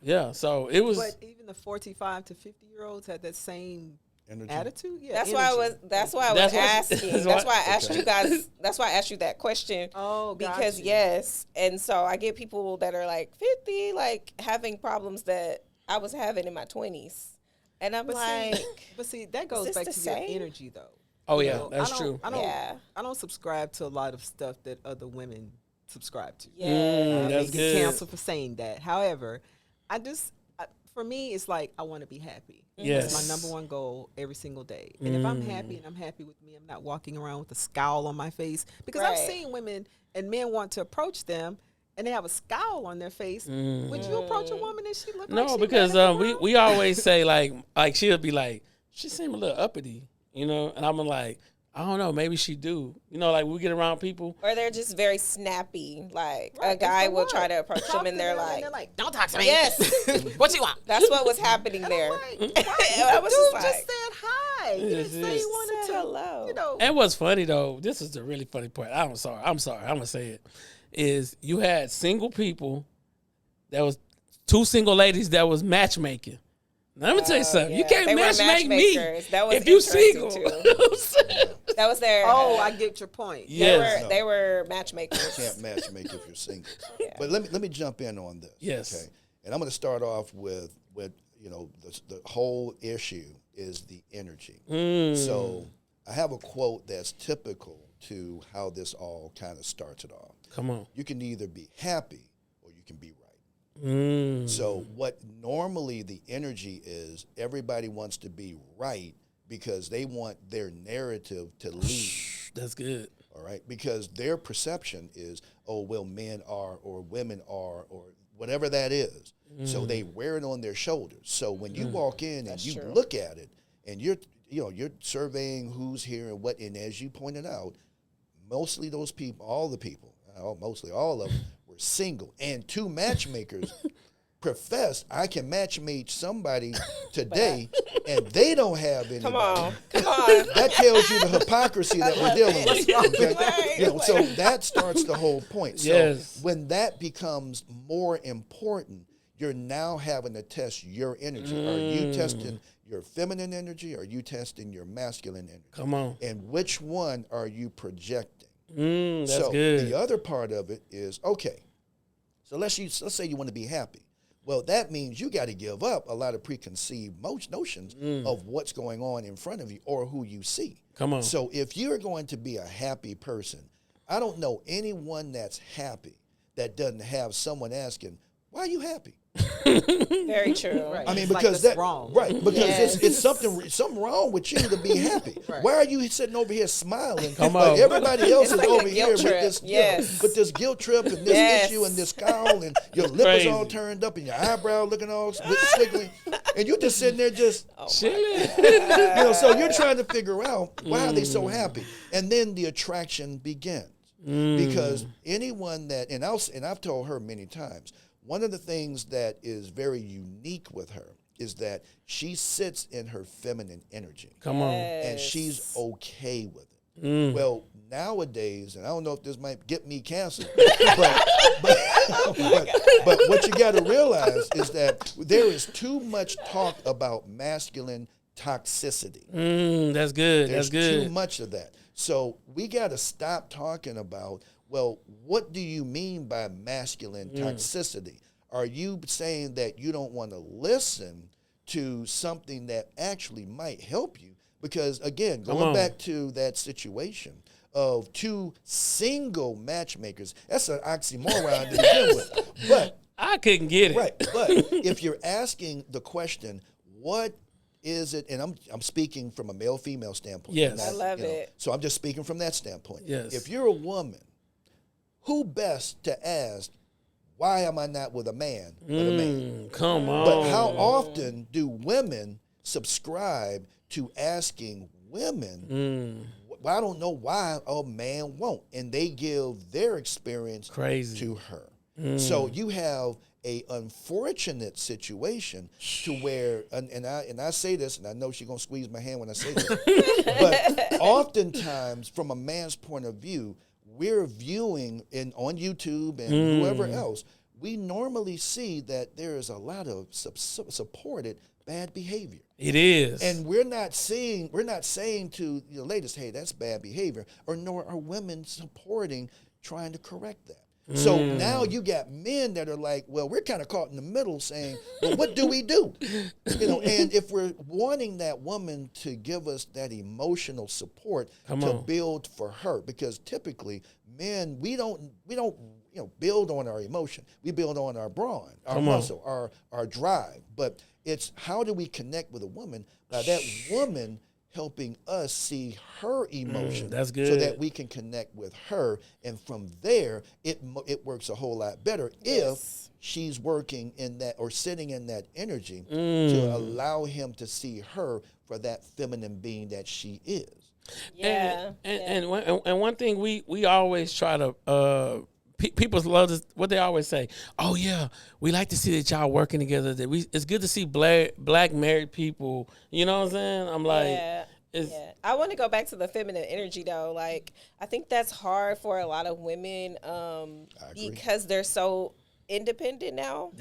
Speaker 3: Yeah. So it was.
Speaker 5: But even the 45 to 50-year-olds had that same attitude. Yeah.
Speaker 2: That's why I was asking. That's why I asked you guys. That's why I asked you that question.
Speaker 5: Oh,
Speaker 2: because yes, and so I get people that are like 50, like having problems that I was having in my 20s, and I'm
Speaker 5: but see, that goes back to your energy, though.
Speaker 3: Oh yeah, that's true.
Speaker 5: I don't subscribe to a lot of stuff that other women subscribe to.
Speaker 2: Yeah,
Speaker 3: that's
Speaker 5: they
Speaker 3: good.
Speaker 5: get canceled for saying that. However, for me, it's like I want to be happy.
Speaker 3: Yes.
Speaker 5: That's my number one goal every single day. And if I'm happy and I'm happy with me, I'm not walking around with a scowl on my face. Because I've seen women and men want to approach them and they have a scowl on their face. Would you approach a woman and she look like she
Speaker 3: because we always say like she'll be like, she seem a little uppity, you know? And I'm like, I don't know, maybe she do. You know, like we get around people.
Speaker 2: Or they're just very snappy. Like a guy will try to approach them and they're like,
Speaker 5: don't talk to me.
Speaker 2: Yes.
Speaker 5: What you want?
Speaker 2: That's what was happening there.
Speaker 5: I was just said hi. You didn't say you wanted to.
Speaker 2: Hello.
Speaker 5: You know.
Speaker 3: And what's funny though, this is the really funny part. I'm sorry, I'm gonna say it. Is you had single people, that was 2 single ladies that was matchmaking. Now, let me tell you something. You can't matchmake me
Speaker 2: that was
Speaker 3: if you single.
Speaker 2: That was their.
Speaker 5: Oh, I get your point.
Speaker 3: Yes.
Speaker 2: They were matchmakers.
Speaker 4: You can't matchmake if you're single. But let me jump in on this.
Speaker 3: Yes.
Speaker 4: Okay. And I'm going to start off with the whole issue is the energy. So I have a quote that's typical to how this all kind of started off.
Speaker 3: Come on.
Speaker 4: You can either be happy or you can be right. So what normally the energy is, everybody wants to be right because they want their narrative to lead.
Speaker 3: That's good.
Speaker 4: All right, because their perception is, oh, well, men are or women are or whatever that is. So they wear it on their shoulders. So when you walk in and you look at it and you're surveying who's here and what, and as you pointed out, mostly those people, mostly all of them were single. And two matchmakers profess, I can matchmake somebody today and they don't have anybody.
Speaker 2: Come on.
Speaker 4: That tells you the hypocrisy that we're dealing with. Okay?
Speaker 2: Right.
Speaker 4: So that starts the whole point. So
Speaker 3: Yes.
Speaker 4: when that becomes more important, you're now having to test your energy. Are you testing your feminine energy? Or are you testing your masculine energy?
Speaker 3: Come on.
Speaker 4: And which one are you projecting?
Speaker 3: That's
Speaker 4: So
Speaker 3: good.
Speaker 4: the other part of it is, okay, so let's say you want to be happy. Well, that means you got to give up a lot of preconceived notions of what's going on in front of you or who you see.
Speaker 3: Come on.
Speaker 4: So if you're going to be a happy person, I don't know anyone that's happy that doesn't have someone asking, why are you happy?
Speaker 2: Very true.
Speaker 5: Right.
Speaker 4: I mean,
Speaker 5: It's like
Speaker 4: because
Speaker 5: that's
Speaker 4: that
Speaker 5: wrong.
Speaker 4: right? Because
Speaker 2: Yes.
Speaker 4: it's something wrong with you to be happy.
Speaker 5: Right.
Speaker 4: Why are you sitting over here smiling?
Speaker 3: Come
Speaker 4: Like
Speaker 3: on.
Speaker 4: everybody else
Speaker 2: It's
Speaker 4: is
Speaker 2: like
Speaker 4: over
Speaker 2: a
Speaker 4: here
Speaker 2: guilt
Speaker 4: with
Speaker 2: trip.
Speaker 4: this,
Speaker 2: Yes.
Speaker 4: with this guilt trip and this
Speaker 2: Yes.
Speaker 4: issue and this scowl and your lip is all
Speaker 3: Crazy.
Speaker 4: turned up and your eyebrow looking all squiggly, and you're just sitting there just.
Speaker 3: Chilling.
Speaker 4: So you're trying to figure out why are they so happy, and then the attraction begins because anyone that and I've told her many times, one of the things that is very unique with her is that she sits in her feminine energy.
Speaker 3: Come on.
Speaker 4: And she's okay with it. Well, nowadays, and I don't know if this might get me canceled, but what you got to realize is that there is too much talk about masculine toxicity.
Speaker 3: That's good.
Speaker 4: There's
Speaker 3: That's good.
Speaker 4: too much of that. So we got to stop talking about, well, what do you mean by masculine toxicity? Are you saying that you don't want to listen to something that actually might help you? Because, again, going back to that situation of two single matchmakers, that's an oxymoron to begin with. But
Speaker 3: I couldn't get it.
Speaker 4: right, but if you're asking the question, what is it, and I'm speaking from a male-female standpoint.
Speaker 3: Yes.
Speaker 4: not,
Speaker 2: I love it.
Speaker 4: So I'm just speaking from that standpoint.
Speaker 3: Yes.
Speaker 4: If you're a woman, who best to ask, why am I not with a man but a man?
Speaker 3: Come on.
Speaker 4: But how often do women subscribe to asking women, well, I don't know why a man won't, and they give their experience
Speaker 3: Crazy.
Speaker 4: to her. So you have a unfortunate situation to where, and I say this, and I know she's gonna squeeze my hand when I say this, but oftentimes from a man's point of view, we're viewing on YouTube and whoever else, we normally see that there is a lot of supported bad behavior.
Speaker 3: It is.
Speaker 4: And we're not saying to the ladies, hey, that's bad behavior, or nor are women supporting trying to correct that. So now you got men that are like, well, we're kind of caught in the middle saying, well, what do we do? And if we're wanting that woman to give us that emotional support build for her, because typically men, we don't build on our emotion. We build on our brawn, our muscle, our drive. But it's how do we connect with a woman by that woman helping us see her emotion,
Speaker 3: that's good.
Speaker 4: so that we can connect with her, and from there it works a whole lot better if she's working in that or sitting in that energy to allow him to see her for that feminine being that she is.
Speaker 2: Yeah.
Speaker 3: And one thing we always try to people love this, what they always say. Oh yeah, we like to see that y'all working together. It's good to see black married people. You know what I'm saying? I'm like,
Speaker 2: I want to go back to the feminine energy though. Like, I think that's hard for a lot of women because they're so independent now.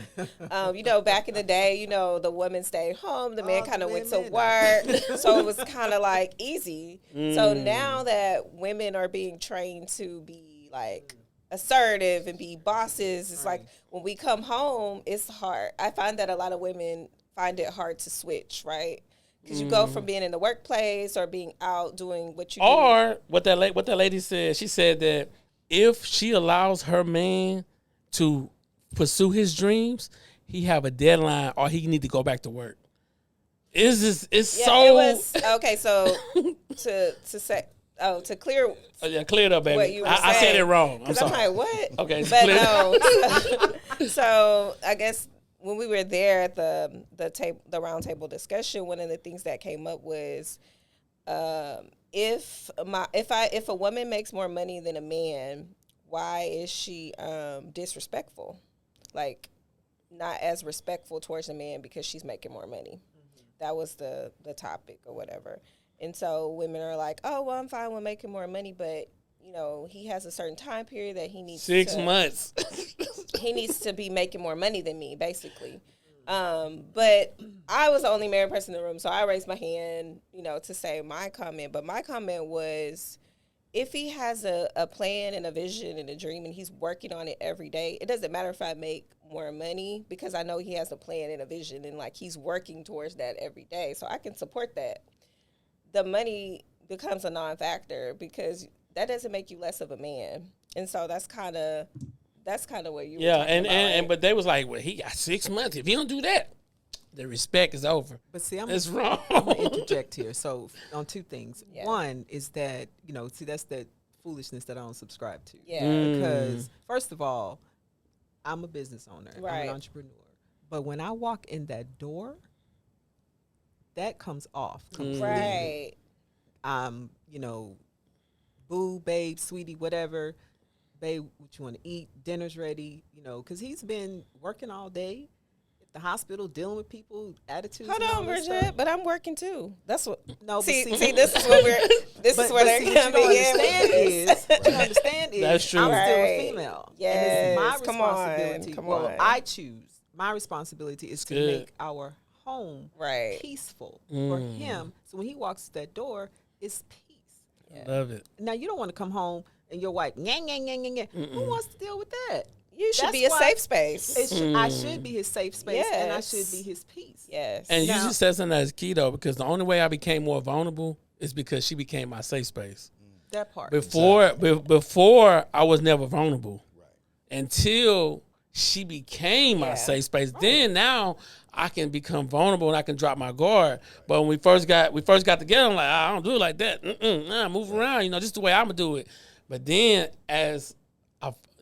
Speaker 2: Back in the day, the woman stayed home, the man kind of went to work. So it was kind of like easy. So now that women are being trained to be like assertive and be bosses, it's like when we come home, it's hard. I find that a lot of women find it hard to switch, right? Because you go from being in the workplace or being out doing what you do.
Speaker 3: Or what that lady said, she said that if she allows her man to pursue his dreams, he have a deadline or he need to go back to work. It was
Speaker 2: okay. So to clear.
Speaker 3: Oh, yeah, clear it up, baby.
Speaker 2: What you were
Speaker 3: I said it wrong. I'm sorry.
Speaker 2: like, what?
Speaker 3: Okay,
Speaker 2: but no. So I guess when we were there at the round table discussion, one of the things that came up was, if a woman makes more money than a man, why is she disrespectful? Like, not as respectful towards a man because she's making more money. That was the topic or whatever. And so women are like, oh, well, I'm fine with making more money, but, he has a certain time period that he needs
Speaker 3: 6 months.
Speaker 2: He needs to be making more money than me, basically. But I was the only married person in the room, so I raised my hand, to say my comment. But my comment was, if he has a plan and a vision and a dream and he's working on it every day, it doesn't matter if I make more money because I know he has a plan and a vision and, like, he's working towards that every day. So I can support that. The money becomes a non-factor because that doesn't make you less of a man. And so that's kind of what you were talking about, right?
Speaker 3: But they was like, well, he got 6 months. If he don't do that, the respect is over.
Speaker 5: But see,
Speaker 3: it's wrong.
Speaker 5: I'm going to interject here. So on two things.
Speaker 2: Yeah.
Speaker 5: One is that, that's the foolishness that I don't subscribe to.
Speaker 2: Yeah.
Speaker 5: Because first of all, I'm a business owner.
Speaker 2: Right.
Speaker 5: I'm an entrepreneur. But when I walk in that door, that comes off completely.
Speaker 2: Right.
Speaker 5: Boo, babe, sweetie, whatever. Babe, what you want to eat? Dinner's ready. Because he's been working all day at the hospital, dealing with people, attitudes.
Speaker 2: Hold on, Bridget, but I'm working too. That's what.
Speaker 5: No,
Speaker 2: see,
Speaker 5: but
Speaker 2: this is what this is where they're coming in.
Speaker 5: What you understand is
Speaker 3: That's true.
Speaker 5: I'm still
Speaker 2: Right.
Speaker 5: a female.
Speaker 2: Yes,
Speaker 5: And it's my
Speaker 2: come on,
Speaker 5: responsibility.
Speaker 2: come
Speaker 5: well,
Speaker 2: on.
Speaker 5: I choose. My responsibility is to
Speaker 3: Good.
Speaker 5: make our home
Speaker 2: Right.
Speaker 5: peaceful for him. So when he walks through that door, it's peace.
Speaker 3: Love it.
Speaker 5: Now, you don't want to come home and your wife, nyang, nyang, nyang, nyang, nyang. Who wants to deal with that?
Speaker 2: You should
Speaker 5: That's
Speaker 2: be a
Speaker 5: why
Speaker 2: safe space.
Speaker 5: I should be his safe space, and I
Speaker 2: Yes.
Speaker 5: should be his peace.
Speaker 2: Yes.
Speaker 3: And you
Speaker 5: Now-
Speaker 3: just said something that's key, though, because the only way I became more vulnerable is because she became my safe space.
Speaker 5: That part.
Speaker 3: Before I was never vulnerable. Until she became my
Speaker 2: Yeah.
Speaker 3: safe space. Then now I can become vulnerable and I can drop my guard. But when we first got together, I'm like, I don't do it like that. Nah, move around. This is the way I'm gonna do it. But then as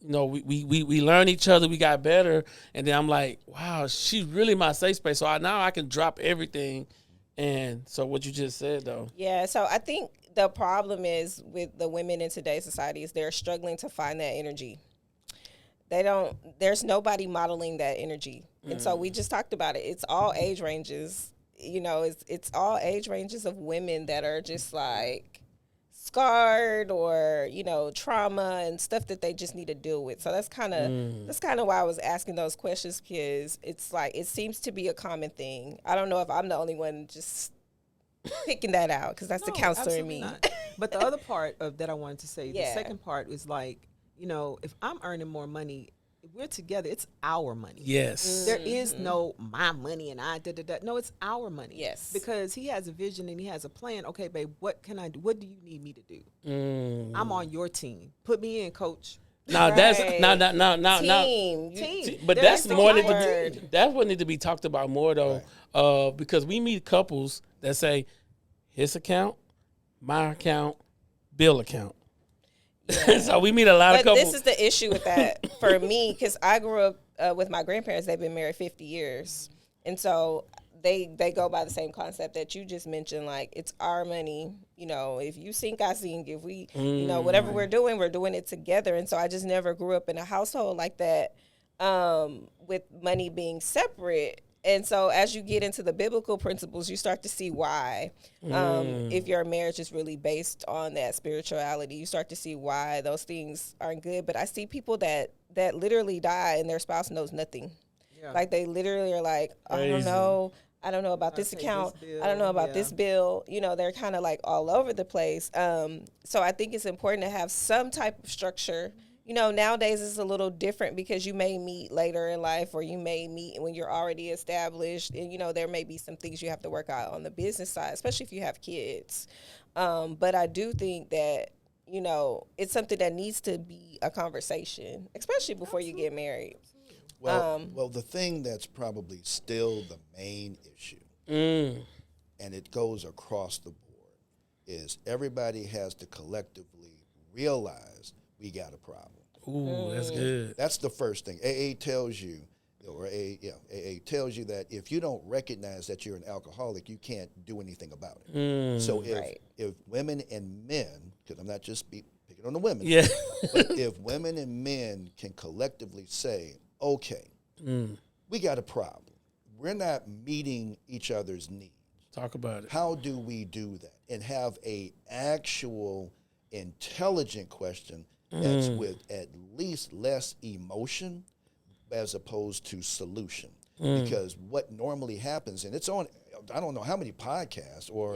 Speaker 3: we learn each other, we got better, and then I'm like, wow, she's really my safe space. So now I can drop everything. And so what you just said, though.
Speaker 2: Yeah, so I think the problem is with the women in today's society is they're struggling to find that energy. There's nobody modeling that energy. And so we just talked about it. It's all age ranges. It's all age ranges of women that are just like scarred or, trauma and stuff that they just need to deal with. So that's kind of why I was asking those questions, because it's like it seems to be a common thing. I don't know if I'm the only one just picking that out, because that's the counselor in me.
Speaker 5: Not. But the other part of that I wanted to say,
Speaker 2: Yeah.
Speaker 5: the second part is like, if I'm earning more money, if we're together, it's our money.
Speaker 3: Yes.
Speaker 5: There is no my money and I da-da-da. No, it's our money.
Speaker 2: Yes.
Speaker 5: Because he has a vision and he has a plan. Okay, babe, what can I do? What do you need me to do? I'm on your team. Put me in, coach.
Speaker 3: Now
Speaker 2: Right.
Speaker 3: Team.
Speaker 2: Team.
Speaker 3: But
Speaker 5: There
Speaker 3: that's
Speaker 5: is no
Speaker 3: more
Speaker 2: word.
Speaker 3: that's what need to be talked about more though, because we meet couples that say his account, my account, bill account. So we meet a lot of
Speaker 2: But
Speaker 3: couples.
Speaker 2: this is the issue with that for me, because I grew up with my grandparents. They've been married 50 years. And so they go by the same concept that you just mentioned, like, it's our money. If you sink, I sink. If we, whatever we're doing it together. And so I just never grew up in a household like that, with money being separate. And so as you get into the biblical principles, you start to see why, if your marriage is really based on that spirituality, you start to see why those things aren't good. But I see people that literally die and their spouse knows nothing. Yeah. Like they literally are like, I don't know about this account. I don't know about this bill. You know, they're kind of like all over the place. So I think it's important to have some type of structure. You know, nowadays it's a little different because you may meet later in life, or you may meet when you're already established. And, you know, there may be some things you have to work out on the business side, especially if you have kids. But I do think that, you know, it's something that needs to be a conversation, especially before you get married.
Speaker 4: Well, the thing that's probably still the main issue, and it goes across the board, is everybody has to collectively realize we got a problem.
Speaker 3: Ooh, that's good.
Speaker 4: That's the first thing. AA tells you, AA tells you that if you don't recognize that you're an alcoholic, you can't do anything about it. So if women and men, because I'm not just picking on the women, but if women and men can collectively say, okay, we got a problem. We're not meeting each other's needs.
Speaker 3: Talk about it.
Speaker 4: How do we do that? And have a actual intelligent question that's with at least less emotion as opposed to solution. Because what normally happens, and it's on, I don't know how many podcasts or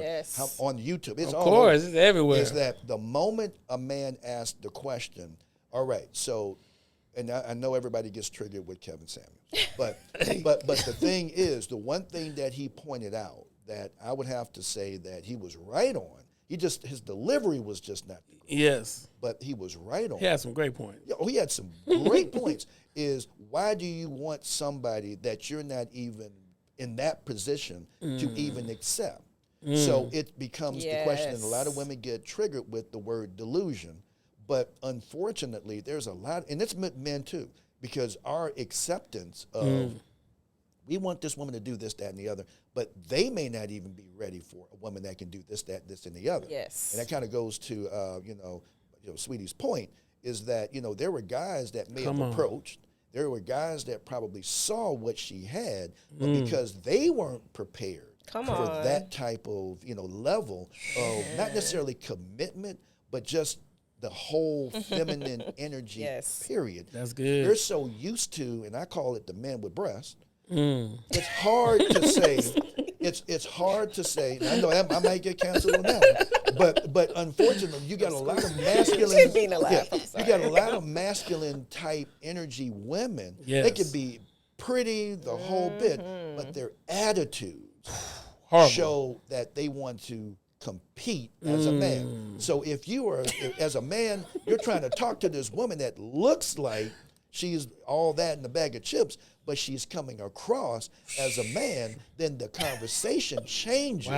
Speaker 4: on YouTube, it's all over,
Speaker 3: it's everywhere,
Speaker 4: is that the moment a man asks the question, all right, so, and I know everybody gets triggered with Kevin Samuels, but the thing is, the one thing that he pointed out that I would have to say that he was right on, his delivery was just not good.
Speaker 3: Yes.
Speaker 4: But he was right on.
Speaker 3: He had some great points.
Speaker 4: Oh, he had some great points. Is why do you want somebody that you're not even in that position to even accept? So it becomes the question, and a lot of women get triggered with the word delusion. But unfortunately, there's a lot, and it's men too, because our acceptance of, we want this woman to do this, that, and the other, but they may not even be ready for a woman that can do this, that, this, and the other.
Speaker 2: Yes.
Speaker 4: And that kind of goes to, Sweetie's point, is that, there were guys that may have approached. There were guys that probably saw what she had, but because they weren't prepared for that type of, level of not necessarily commitment, but just the whole feminine energy, period.
Speaker 3: That's good.
Speaker 4: They're so used to, and I call it the man with breast. It's hard to say. It's hard to say. I know I might get canceled on that, but unfortunately, you got a lot of masculine. You got a lot of masculine type energy women. They could be pretty the whole bit, but their attitudes show that they want to compete as a man. So if you are, as a man, you're trying to talk to this woman that looks like she's all that in a bag of chips, but she's coming across as a man, then the conversation changes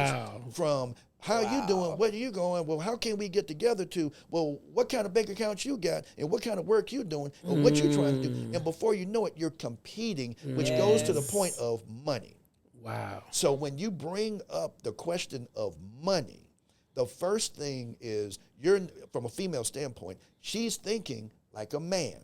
Speaker 4: from how you doing, where are you going, well, how can we get together to, well, what kind of bank accounts you got, and what kind of work you doing, and what you trying to do. And before you know it, you're competing, which goes to the point of money.
Speaker 3: Wow.
Speaker 4: So when you bring up the question of money, the first thing is, from a female standpoint, she's thinking like a man.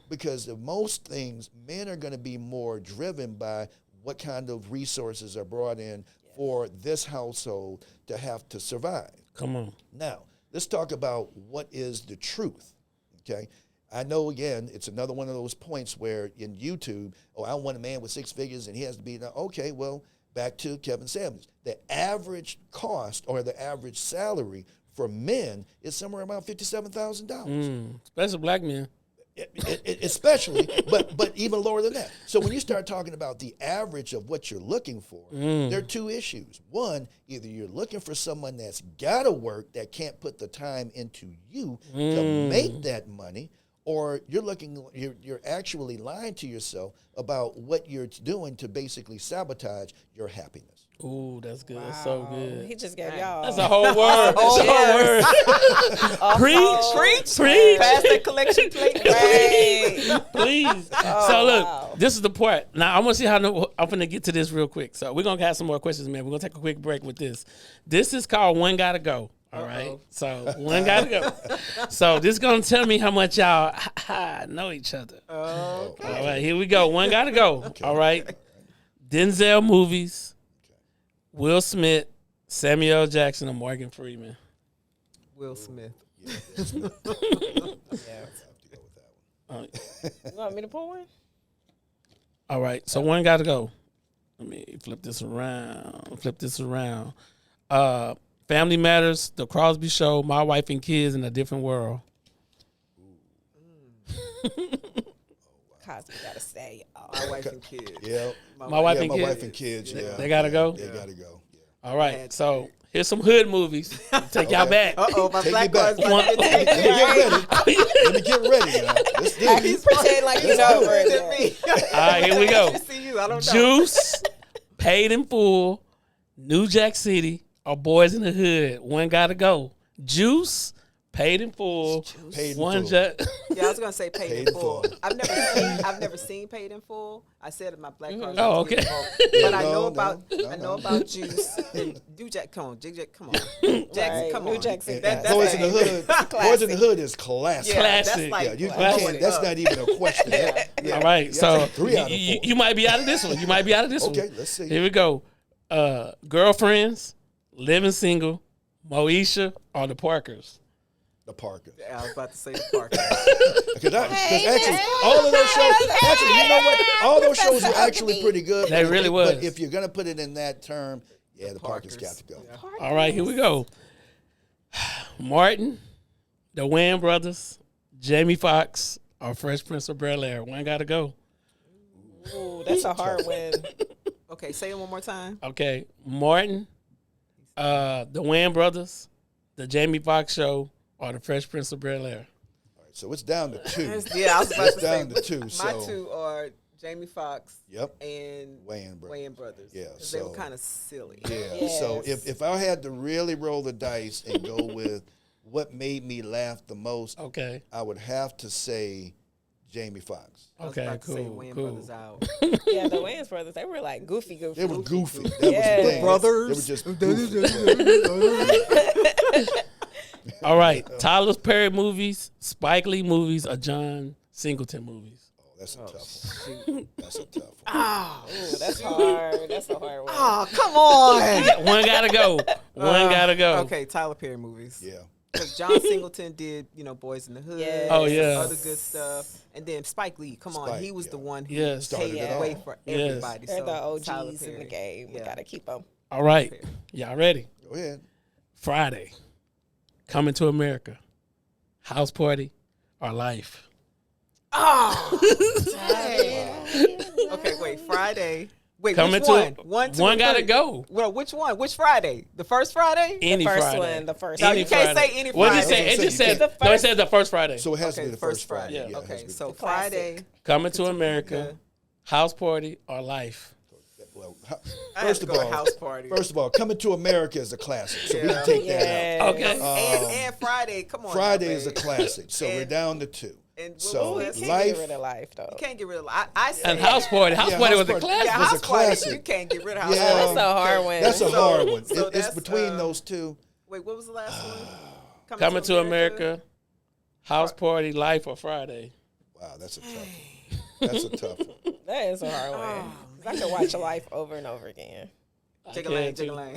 Speaker 4: Because of most things, men are going to be more driven by what kind of resources are brought in for this household to have to survive.
Speaker 3: Come on.
Speaker 4: Now, let's talk about what is the truth, okay? I know, again, it's another one of those points where in YouTube, I want a man with 6 figures and he has to be, okay, well, back to Kevin Samuels. The average cost or the average salary for men is somewhere around $57,000.
Speaker 3: Especially black men.
Speaker 4: Especially, but even lower than that. So when you start talking about the average of what you're looking for, there are 2 issues. One, either you're looking for someone that's got to work, that can't put the time into you to make that money, or you're actually lying to yourself about what you're doing to basically sabatage your happiness.
Speaker 3: Ooh, that's good. Wow. That's so good.
Speaker 2: He just gave y'all.
Speaker 3: That's a whole word. That's a whole word. Preach.
Speaker 5: Pass that collection plate.
Speaker 3: Please. So look, this is the part. Now I want to see how I'm going to get to this real quick. So we're going to have some more questions, man. We're going to take a quick break with this. This is called One Gotta Go. All right. So one gotta go. So this is going to tell me how much y'all know each other.
Speaker 5: Okay.
Speaker 3: All right. Here we go. One gotta go. All right. Denzel movies, Will Smith, Samuel L. Jackson, or Morgan Freeman.
Speaker 5: Will Smith.
Speaker 2: Yeah. You want me to pull one?
Speaker 3: All right, so one got to go. Let me flip this around. Family Matters, The Crosby Show, My Wife and Kids in a Different World.
Speaker 2: Cosby gotta stay.
Speaker 5: My wife and kids.
Speaker 4: Yeah.
Speaker 3: My wife and
Speaker 4: my
Speaker 3: kids.
Speaker 4: wife and kids. Yeah.
Speaker 3: They gotta go?
Speaker 4: They gotta go. Yeah.
Speaker 3: All right, so here's some hood movies. Take y'all back.
Speaker 5: Uh-oh, my
Speaker 4: Take
Speaker 5: black
Speaker 4: me back.
Speaker 5: card's about to get
Speaker 4: Let me get ready now. Let's do
Speaker 2: He's
Speaker 4: this.
Speaker 2: pretending like you know over
Speaker 5: taken.
Speaker 2: it.
Speaker 3: All right, here we go.
Speaker 5: I see you. I don't know.
Speaker 3: Juice, Paid in Full, New Jack City, or Boys in the Hood. One gotta go. Juice, Paid in Full.
Speaker 4: Paid in
Speaker 3: One
Speaker 4: Full.
Speaker 3: Jack.
Speaker 5: Yeah, I was gonna say paid,
Speaker 4: Paid
Speaker 5: in
Speaker 4: in
Speaker 5: full.
Speaker 4: Full.
Speaker 5: I've never seen Paid in Full. I said in my black card.
Speaker 3: Oh, okay.
Speaker 5: But I know
Speaker 4: No,
Speaker 5: about
Speaker 4: no,
Speaker 5: I know
Speaker 4: no.
Speaker 5: about Juice and New Jack. Come on, Jack, come on, Jackson,
Speaker 2: Right,
Speaker 5: come
Speaker 2: New
Speaker 5: on.
Speaker 2: Jack City.
Speaker 5: That's
Speaker 4: Boys in the
Speaker 5: like-
Speaker 4: Hood. Boys in the Hood is classic.
Speaker 5: Yeah,
Speaker 3: Classic.
Speaker 5: that's like
Speaker 4: Yeah, you
Speaker 5: classic.
Speaker 4: can't. That's not even a question. Yeah.
Speaker 3: All right, so
Speaker 4: 3 out of 4.
Speaker 3: you might be out of this one. You might be out of this one.
Speaker 4: Okay, let's see.
Speaker 3: Here we go. Girlfriends, Living Single, Moesha, or The Parkers.
Speaker 4: The Parker.
Speaker 5: I was about to say the Parker.
Speaker 4: Because actually, all of those shows, actually, you know what? All those shows are actually pretty good.
Speaker 3: They really was.
Speaker 4: But if you're going to put it in that term, yeah, the Parkers got to go.
Speaker 3: All right, here we go. Martin, the Wayans brothers, Jamie Foxx, or Fresh Prince of Bel-Air. One got to go.
Speaker 2: Ooh, that's a hard one.
Speaker 5: Okay, say it one more time.
Speaker 3: Okay, Martin, the Wayans brothers, the Jamie Foxx show, or the Fresh Prince of Bel-Air.
Speaker 4: All right, so it's down to 2.
Speaker 5: Yeah, I was about
Speaker 4: It's
Speaker 5: to say
Speaker 4: down to 2.
Speaker 5: my
Speaker 4: So,
Speaker 5: 2 are Jamie Foxx
Speaker 4: Yep.
Speaker 5: and
Speaker 4: Wayans brothers.
Speaker 5: Wayans brothers.
Speaker 4: Yeah,
Speaker 5: 'Cause they were
Speaker 4: so-
Speaker 5: kind of silly.
Speaker 4: Yeah. So
Speaker 2: Yes.
Speaker 4: if I had to really roll the dice and go with what made me laugh the most,
Speaker 3: Okay,
Speaker 4: I would have to say Jamie Foxx.
Speaker 5: I was
Speaker 3: okay,
Speaker 5: about to say
Speaker 3: cool,
Speaker 5: Wayans
Speaker 3: cool.
Speaker 5: brothers out.
Speaker 2: Yeah, the Wayans brothers, they were like goofy.
Speaker 4: They were goofy. That
Speaker 2: Yes.
Speaker 4: was the thing.
Speaker 5: Brothers.
Speaker 4: They were just goofy.
Speaker 3: All right, Tyler Perry movies, Spike Lee movies, or John Singleton movies.
Speaker 4: Oh, that's a tough one. That's a tough one.
Speaker 2: Ooh, that's hard. That's a hard one.
Speaker 5: Oh, come on.
Speaker 3: One gotta go. One gotta go.
Speaker 5: Okay, Tyler Perry movies.
Speaker 4: Yeah.
Speaker 5: Because John Singleton did, Boys in the Hood.
Speaker 2: Yes.
Speaker 3: Oh, yeah.
Speaker 5: Other good stuff. And then Spike Lee, come on.
Speaker 4: Spike,
Speaker 5: He was
Speaker 4: yeah.
Speaker 5: the one who
Speaker 3: Yes.
Speaker 4: Started
Speaker 5: paved
Speaker 4: it
Speaker 5: the
Speaker 4: all.
Speaker 5: way for
Speaker 3: Yes.
Speaker 5: everybody.
Speaker 2: They're
Speaker 5: so
Speaker 2: the OGs
Speaker 5: Tyler
Speaker 2: in the
Speaker 5: Perry.
Speaker 2: game. We
Speaker 5: Yeah.
Speaker 2: gotta keep them.
Speaker 3: All right, y'all ready?
Speaker 4: Go ahead.
Speaker 3: Friday, Coming to America, House Party, or Life.
Speaker 5: Okay, wait. Friday. Wait,
Speaker 3: Coming
Speaker 5: which
Speaker 3: to
Speaker 5: one? One, two,
Speaker 3: one
Speaker 5: and
Speaker 3: gotta
Speaker 5: three.
Speaker 3: go.
Speaker 5: Well, which one? Which Friday? The first Friday?
Speaker 3: Any
Speaker 2: the first
Speaker 3: Friday.
Speaker 2: one. The first
Speaker 5: No,
Speaker 2: one.
Speaker 5: you can't say any
Speaker 3: What did it
Speaker 5: Friday.
Speaker 3: say? It
Speaker 4: So
Speaker 3: just
Speaker 4: you
Speaker 3: said.
Speaker 2: can't-
Speaker 3: No, it said the first Friday.
Speaker 4: So it has to
Speaker 5: Okay,
Speaker 4: be the first Friday.
Speaker 3: Yeah.
Speaker 4: Yeah, it has
Speaker 5: Okay,
Speaker 4: to be
Speaker 5: so
Speaker 4: the
Speaker 5: Friday.
Speaker 3: Coming to America, House Party, or Life.
Speaker 4: Well,
Speaker 5: I have
Speaker 4: first
Speaker 5: to
Speaker 4: of
Speaker 5: go with
Speaker 4: all,
Speaker 5: House Party.
Speaker 4: Coming to America is a classic, so we
Speaker 5: Yeah.
Speaker 4: can take that
Speaker 2: Yes.
Speaker 3: Okay.
Speaker 5: and Friday, come on.
Speaker 4: out. Friday
Speaker 5: now,
Speaker 4: is a
Speaker 5: babe.
Speaker 4: classic, so we're
Speaker 5: And-
Speaker 4: down to 2.
Speaker 5: And what
Speaker 4: So
Speaker 5: was
Speaker 2: You
Speaker 5: it?
Speaker 2: can't
Speaker 4: Life,
Speaker 2: get rid of life though.
Speaker 5: You can't get rid of. I said
Speaker 3: And House Party. House
Speaker 4: Yeah,
Speaker 3: Party
Speaker 4: House
Speaker 3: was a
Speaker 4: Party.
Speaker 3: classic.
Speaker 5: Yeah,
Speaker 4: was a
Speaker 5: House Party.
Speaker 4: classic.
Speaker 5: You can't get rid of House
Speaker 4: Yeah.
Speaker 5: Party.
Speaker 2: That's a hard one.
Speaker 4: that's a hard one.
Speaker 5: So
Speaker 4: It's
Speaker 5: that's,
Speaker 4: between those 2.
Speaker 5: Wait, what was the last one?
Speaker 3: Coming to America, House Party, Life, or Friday.
Speaker 4: Wow, that's a tough one. That's a tough one.
Speaker 2: That is a hard one. 'Cause I could watch life over and over again.
Speaker 5: Jiggle-lang,
Speaker 3: too.
Speaker 5: jiggle-lang.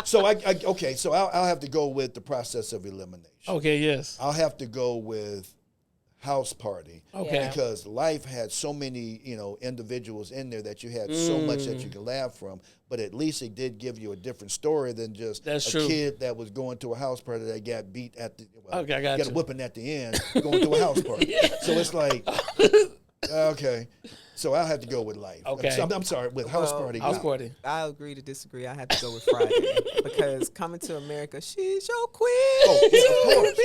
Speaker 4: So okay, so I'll have to go with the process of elimination.
Speaker 3: Okay, yes.
Speaker 4: I'll have to go with House Party.
Speaker 3: Okay.
Speaker 2: Yeah.
Speaker 4: Because Life had so many, individuals in there that you had so much that you could laugh from. But at least it did give you a different story than just
Speaker 3: That's
Speaker 4: a
Speaker 3: true.
Speaker 4: kid that was going to a house party that got beat at the
Speaker 3: Okay, I got
Speaker 4: got
Speaker 3: you.
Speaker 4: a whipping at the end going to a house party. So it's like okay. So I'll have to go with Life.
Speaker 3: Okay.
Speaker 4: I'm sorry, with House Party.
Speaker 3: House
Speaker 4: no.
Speaker 3: Party.
Speaker 5: I agree to disagree. I have to go with Friday because Coming to America, she's your queen.
Speaker 4: Oh, yeah, of course.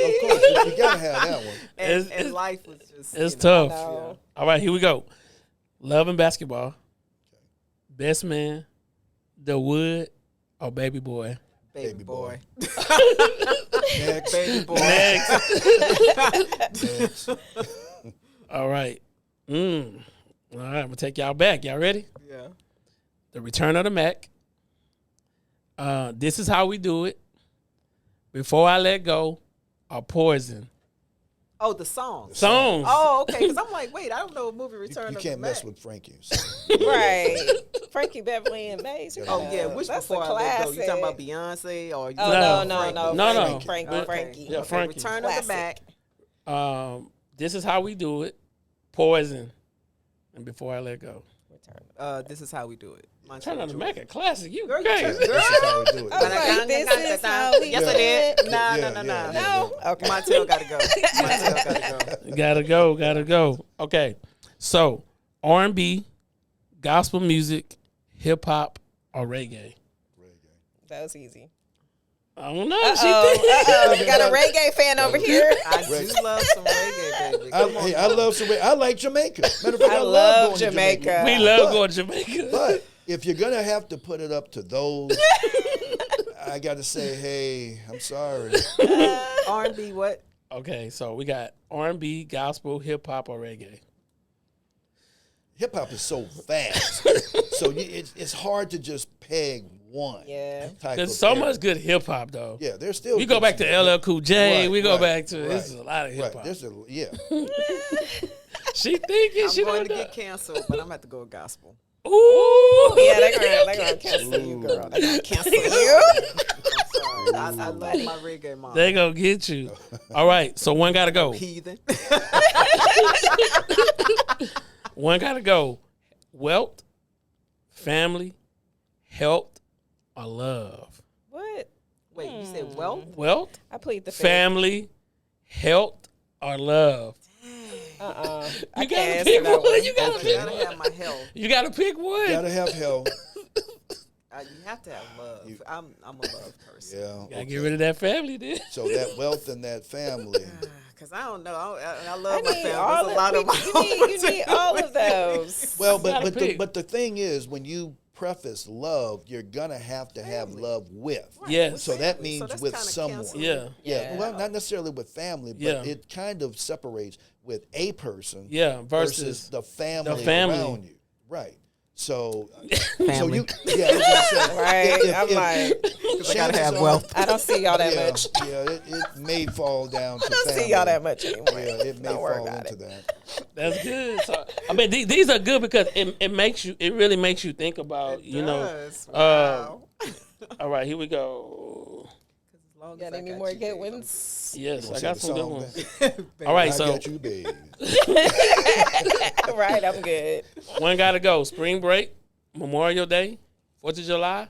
Speaker 4: You gotta have that one.
Speaker 5: And
Speaker 3: It's-
Speaker 5: life was just.
Speaker 3: It's
Speaker 5: you know,
Speaker 3: tough.
Speaker 2: No.
Speaker 3: All right, here we go. Love and Basketball, Best Man, The Wood, or Baby Boy.
Speaker 5: Baby boy.
Speaker 4: Next.
Speaker 5: Baby boy.
Speaker 4: Next.
Speaker 3: All right. All right, I'm gonna take y'all back. Y'all ready?
Speaker 5: Yeah.
Speaker 3: The Return of the Mac. This is how we do it. Before I let go, or Poison.
Speaker 5: Oh, the song.
Speaker 3: Songs.
Speaker 5: Oh, okay. Because I'm like, wait, I don't know a movie Return
Speaker 4: You
Speaker 5: of
Speaker 4: can't
Speaker 5: the
Speaker 4: mess
Speaker 5: Mac.
Speaker 4: with Frankie. So.
Speaker 2: Right. Frankie Beverly and Maze.
Speaker 5: Oh yeah, which
Speaker 2: that's
Speaker 5: before
Speaker 2: a
Speaker 5: I let go?
Speaker 2: classic.
Speaker 5: You talking about Beyonce or you
Speaker 2: Oh,
Speaker 5: talking
Speaker 2: no.
Speaker 3: No.
Speaker 2: Frankie.
Speaker 5: Okay.
Speaker 2: Frankie.
Speaker 3: Yeah,
Speaker 5: Okay,
Speaker 3: Frankie.
Speaker 5: Return of the
Speaker 2: Classic.
Speaker 5: Mac.
Speaker 3: This Is How We Do It. Poison. And Before I Let Go.
Speaker 5: This Is How We Do It.
Speaker 3: Turn on the Mac a classic. You
Speaker 5: Girl, you
Speaker 3: crazy.
Speaker 5: turn-
Speaker 4: This is how we do it.
Speaker 2: I was like, this is how we
Speaker 5: Yes, I
Speaker 2: do
Speaker 5: did.
Speaker 2: it.
Speaker 5: No.
Speaker 2: No? Okay.
Speaker 5: My tail gotta go. My tail gotta go.
Speaker 3: Gotta go. Okay. So, R&B, gospel music, hip hop, or reggae?
Speaker 2: That was easy.
Speaker 3: I don't know.
Speaker 2: We got a reggae fan over here.
Speaker 5: I do love some reggae, baby. Come on.
Speaker 4: I love some. I like Jamaica. Matter of fact,
Speaker 2: I
Speaker 4: I
Speaker 2: love
Speaker 4: going to
Speaker 2: Jamaica.
Speaker 3: We love going to Jamaica.
Speaker 4: But if you're gonna have to put it up to those, I got to say, hey, I'm sorry.
Speaker 5: R&B, what?
Speaker 3: Okay, so we got R&B, gospel, hip hop, or reggae.
Speaker 4: Hip hop is so fast, so it's hard to just peg one.
Speaker 2: Yeah.
Speaker 4: type
Speaker 3: There's
Speaker 4: of
Speaker 3: so
Speaker 4: area.
Speaker 3: much good hip hop though.
Speaker 4: Yeah, there's still.
Speaker 3: We go back to LL Cool J.
Speaker 4: Right,
Speaker 3: we go
Speaker 4: right,
Speaker 3: back to
Speaker 4: right,
Speaker 3: this is a lot of hip
Speaker 4: Right.
Speaker 3: hop.
Speaker 4: There's a yeah.
Speaker 3: She thinking
Speaker 5: I'm
Speaker 3: she
Speaker 5: going
Speaker 3: don't
Speaker 5: to
Speaker 3: know.
Speaker 5: get canceled, but I'm gonna have to go with gospel.
Speaker 3: Ooh,
Speaker 2: Yeah, they're gonna cancel you, girl. They're gonna cancel you.
Speaker 5: I'm sorry. I love my reggae mom.
Speaker 3: They gonna get you. All right, so one gotta go.
Speaker 5: Heathen.
Speaker 3: One gotta go. Wealth, family, health, or love.
Speaker 2: What?
Speaker 5: Wait, you said wealth?
Speaker 3: Wealth,
Speaker 2: I plead the fifth.
Speaker 3: family, health, or love.
Speaker 2: You
Speaker 3: You
Speaker 2: can't
Speaker 3: gotta
Speaker 2: answer
Speaker 3: pick
Speaker 2: that
Speaker 3: one.
Speaker 2: one.
Speaker 3: You gotta
Speaker 5: I
Speaker 3: pick
Speaker 5: gotta
Speaker 3: one.
Speaker 5: have my health.
Speaker 3: You gotta pick one.
Speaker 4: Gotta have hell.
Speaker 5: You have to have love. I'm a love person.
Speaker 4: Yeah.
Speaker 3: Gotta get rid of that family then.
Speaker 4: So that wealth and that family.
Speaker 5: Cause I don't know. I
Speaker 2: I
Speaker 5: love my
Speaker 2: need
Speaker 5: family.
Speaker 2: all
Speaker 5: There's a lot of my
Speaker 2: you need all of those.
Speaker 4: Well,
Speaker 3: gotta pick.
Speaker 4: but the thing is, when you preface love, you're gonna have to have love with.
Speaker 3: Yes.
Speaker 4: So that
Speaker 5: Family. So
Speaker 4: means
Speaker 5: that's
Speaker 4: with
Speaker 5: kinda
Speaker 4: someone.
Speaker 5: canceling.
Speaker 3: Yeah.
Speaker 4: Yeah. Well, not necessarily with family, but
Speaker 3: Yeah.
Speaker 4: it kind of separates with a person.
Speaker 3: Yeah,
Speaker 4: Versus
Speaker 3: versus
Speaker 4: the family,
Speaker 3: family.
Speaker 4: around you. Right. So,
Speaker 5: Family.
Speaker 4: yeah, I was gonna say,
Speaker 2: Right. I'm like,
Speaker 5: I gotta
Speaker 4: chances
Speaker 5: have
Speaker 4: are-
Speaker 5: wealth.
Speaker 2: I don't see y'all that
Speaker 4: yeah,
Speaker 2: much.
Speaker 4: Yeah, it may fall down to
Speaker 2: I don't
Speaker 4: family.
Speaker 2: see y'all that much anymore.
Speaker 4: Yeah, it may
Speaker 2: Don't worry
Speaker 4: fall
Speaker 2: about
Speaker 4: into
Speaker 2: it.
Speaker 4: that.
Speaker 3: that's good. So, I mean, these are good because it makes you. It really makes you think about
Speaker 5: Does.
Speaker 3: know.
Speaker 5: Wow.
Speaker 3: All right, here we go.
Speaker 5: As long as
Speaker 2: Got
Speaker 5: I
Speaker 2: any
Speaker 5: got
Speaker 2: more
Speaker 5: you,
Speaker 2: good
Speaker 5: babe,
Speaker 2: ones?
Speaker 3: Yes,
Speaker 4: Wanna
Speaker 3: I
Speaker 4: sing
Speaker 3: got
Speaker 4: the
Speaker 3: some good
Speaker 4: song,
Speaker 3: ones.
Speaker 4: babe?
Speaker 3: All right,
Speaker 4: I
Speaker 3: so
Speaker 4: got you, babe.
Speaker 2: Right, I'm good.
Speaker 3: one gotta go. Spring break, Memorial Day, 4th of July,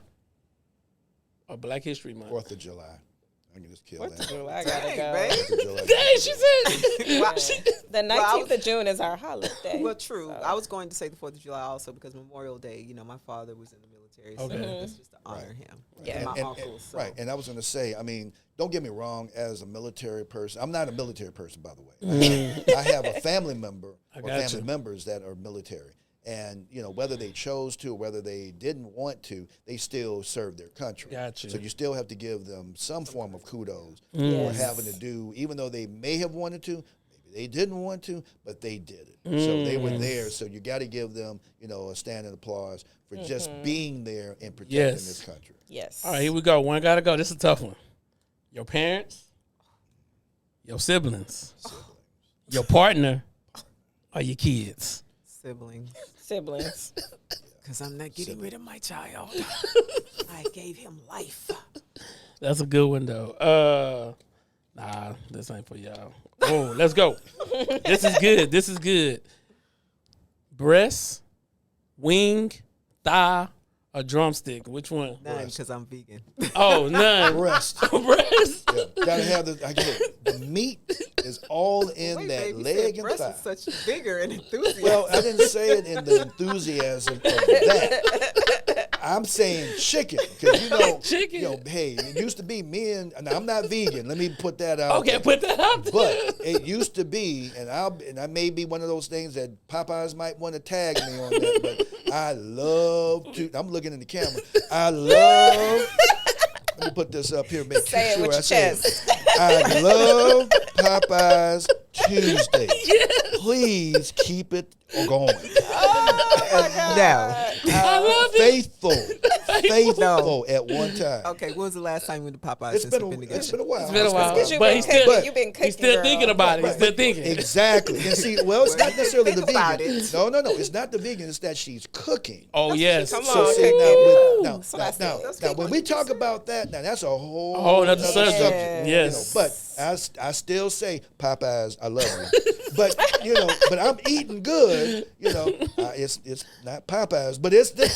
Speaker 3: or Black History Month.
Speaker 4: 4th of July. I can just kill that.
Speaker 2: I gotta
Speaker 5: Dang,
Speaker 2: go.
Speaker 5: babe.
Speaker 4: 4th of July.
Speaker 3: Dang, she said.
Speaker 5: Wow.
Speaker 2: The 19th of June is our holiday.
Speaker 5: Well, true. I was going to say the 4th of July also because Memorial Day, my father was in the military. So
Speaker 3: Okay.
Speaker 5: it's just to honor him.
Speaker 2: Yeah.
Speaker 5: And my
Speaker 4: And-
Speaker 5: uncles. So.
Speaker 4: Right, and I was going to say, I mean, don't get me wrong, as a military person, I'm not a military person, by the way. I have a family member or
Speaker 3: got
Speaker 4: family
Speaker 3: you.
Speaker 4: members that are military. And, whether they chose to or whether they didn't want to, they still serve their country.
Speaker 3: Got you.
Speaker 4: So you still have to give them some form of kudos for
Speaker 2: Yes.
Speaker 4: having to do, even though they may have wanted to, maybe they didn't want to, but they did it. So they were there. So you got to give them, a standing applause for just being there and protecting
Speaker 3: Yes.
Speaker 4: this country.
Speaker 2: Yes.
Speaker 3: All right, here we go. One gotta go. This is a tough one. Your parents, your siblings, your partner, or your kids.
Speaker 5: Siblings.
Speaker 2: Siblings.
Speaker 5: Because I'm not getting rid of my child. I gave him life.
Speaker 3: That's a good one though. Nah, this ain't for y'all. Oh, let's go. This is good. This is good. Breast, wing, thigh, or drumstick. Which one?
Speaker 5: None, because I'm vegan.
Speaker 3: Oh, none.
Speaker 4: Breast.
Speaker 3: Breast.
Speaker 4: Yeah, gotta have the meat is all in
Speaker 5: Wait,
Speaker 4: that
Speaker 5: babe, you
Speaker 4: leg
Speaker 5: said
Speaker 4: and
Speaker 5: breast
Speaker 4: thigh.
Speaker 5: is such vigor and enthusiasm.
Speaker 4: Well, I didn't say it in the enthusiasm of that. I'm saying chicken because
Speaker 3: Chicken.
Speaker 4: hey, it used to be me and I'm not vegan. Let me put that out.
Speaker 3: Okay,
Speaker 4: there.
Speaker 3: put that out there.
Speaker 4: But it used to be, and I may be one of those things that Popeyes might want to tag me on that, but I love to. I'm looking in the camera. I love. Let me put this up here. Make
Speaker 2: Say it
Speaker 4: sure
Speaker 2: with
Speaker 4: I
Speaker 2: your
Speaker 4: say
Speaker 2: chest.
Speaker 4: it. I love Popeyes Tuesday. Please keep it going.
Speaker 5: no.
Speaker 3: I love it.
Speaker 4: Faithful. faithful at one time.
Speaker 5: Okay, when was the last time you went to Popeyes?
Speaker 4: It's
Speaker 5: since
Speaker 4: been a
Speaker 5: we've been together?
Speaker 4: it's been a while.
Speaker 3: It's been a while.
Speaker 2: Because you've
Speaker 3: But
Speaker 2: been
Speaker 3: he's
Speaker 2: cooking.
Speaker 3: still-
Speaker 2: You've been cooking.
Speaker 3: He's still
Speaker 2: girl.
Speaker 3: thinking about it. He's still thinking.
Speaker 4: Exactly. And see, well, it's not necessarily the
Speaker 5: Think about
Speaker 4: vegan.
Speaker 5: it.
Speaker 4: No. It's not the vegan. It's that she's cooking.
Speaker 3: Oh yes.
Speaker 2: Come
Speaker 4: So
Speaker 2: on,
Speaker 4: see,
Speaker 2: cooking.
Speaker 4: now,
Speaker 2: So that's it.
Speaker 4: now, when we talk about that, now that's a whole
Speaker 3: Whole other subject.
Speaker 4: subject.
Speaker 3: Yes.
Speaker 4: But I still say Popeyes, I love you. But but I'm eating good. It's not Popeyes, but it's better.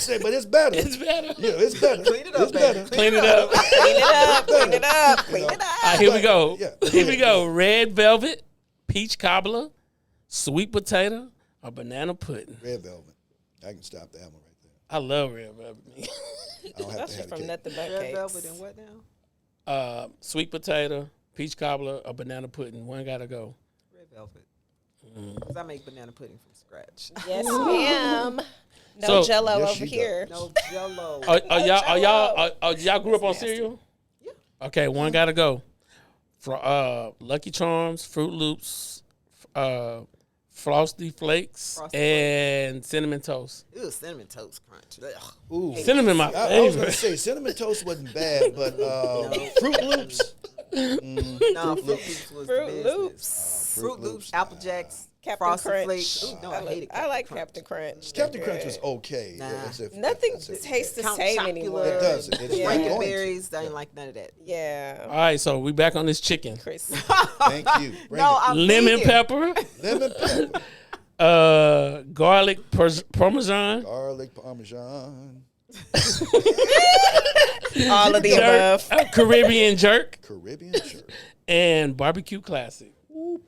Speaker 3: It's better.
Speaker 4: It's better.
Speaker 5: Clean it up,
Speaker 4: It's better.
Speaker 5: baby.
Speaker 3: Clean it up.
Speaker 2: Clean it up. Clean it up. Clean it
Speaker 3: All
Speaker 2: up.
Speaker 3: right, here we go.
Speaker 4: Yeah.
Speaker 3: Here we go. Red velvet, peach cobbler, sweet potato, or banana pudding.
Speaker 4: Red velvet. I can stop that one right there.
Speaker 3: I love red velvet.
Speaker 4: I don't have
Speaker 2: That's
Speaker 4: to have
Speaker 2: from
Speaker 4: the cake.
Speaker 2: nothing but
Speaker 5: Red
Speaker 2: cakes.
Speaker 5: velvet and what now?
Speaker 3: Sweet potato, peach cobbler, or banana pudding. One gotta go.
Speaker 5: Red velvet. Because I make banana pudding from scratch.
Speaker 2: Yes, ma'am. No
Speaker 3: So-
Speaker 2: Jello
Speaker 4: Yes,
Speaker 2: over
Speaker 4: she
Speaker 2: here.
Speaker 5: No Jello.
Speaker 3: Y'all grew up on cereal?
Speaker 5: Yeah.
Speaker 3: Okay, one gotta go. For Lucky Charms, Fruit Loops, Frosty Flakes,
Speaker 5: Frosty
Speaker 3: and Cinnamon Toast.
Speaker 5: Ew, cinnamon toast crunch. Ugh.
Speaker 4: Ooh.
Speaker 3: Cinnamon my
Speaker 4: I was going to
Speaker 3: favorite.
Speaker 4: say cinnamon toast wasn't bad, but Fruit Loops.
Speaker 5: No, Fruit Loops was
Speaker 2: Fruit
Speaker 5: the business.
Speaker 2: Loops.
Speaker 5: Fruit Loops, Apple Jacks,
Speaker 2: Captain
Speaker 5: Frosted
Speaker 2: Crunch.
Speaker 5: Flakes. Ooh, no, I hated
Speaker 2: I like
Speaker 5: Crunch.
Speaker 2: Captain Crunch.
Speaker 4: Captain
Speaker 2: They're
Speaker 4: Crunch
Speaker 2: good.
Speaker 4: was okay.
Speaker 5: Nah.
Speaker 2: Nothing
Speaker 4: That's it.
Speaker 2: tastes the
Speaker 5: Count
Speaker 2: same
Speaker 5: Chocula.
Speaker 2: anymore.
Speaker 4: It doesn't. It's
Speaker 2: Yeah.
Speaker 4: not going to.
Speaker 5: Frankenberries, I didn't like none of that.
Speaker 2: Yeah.
Speaker 3: All right, so we back on this chicken.
Speaker 2: Chris.
Speaker 4: Thank you. Bring
Speaker 5: No,
Speaker 4: it.
Speaker 5: I'm
Speaker 3: Lemon
Speaker 5: vegan.
Speaker 3: pepper,
Speaker 4: Lemon pepper,
Speaker 3: garlic parmesan,
Speaker 4: garlic parmesan,
Speaker 2: All of the above.
Speaker 3: Caribbean jerk,
Speaker 4: Caribbean jerk,
Speaker 3: and barbecue classic.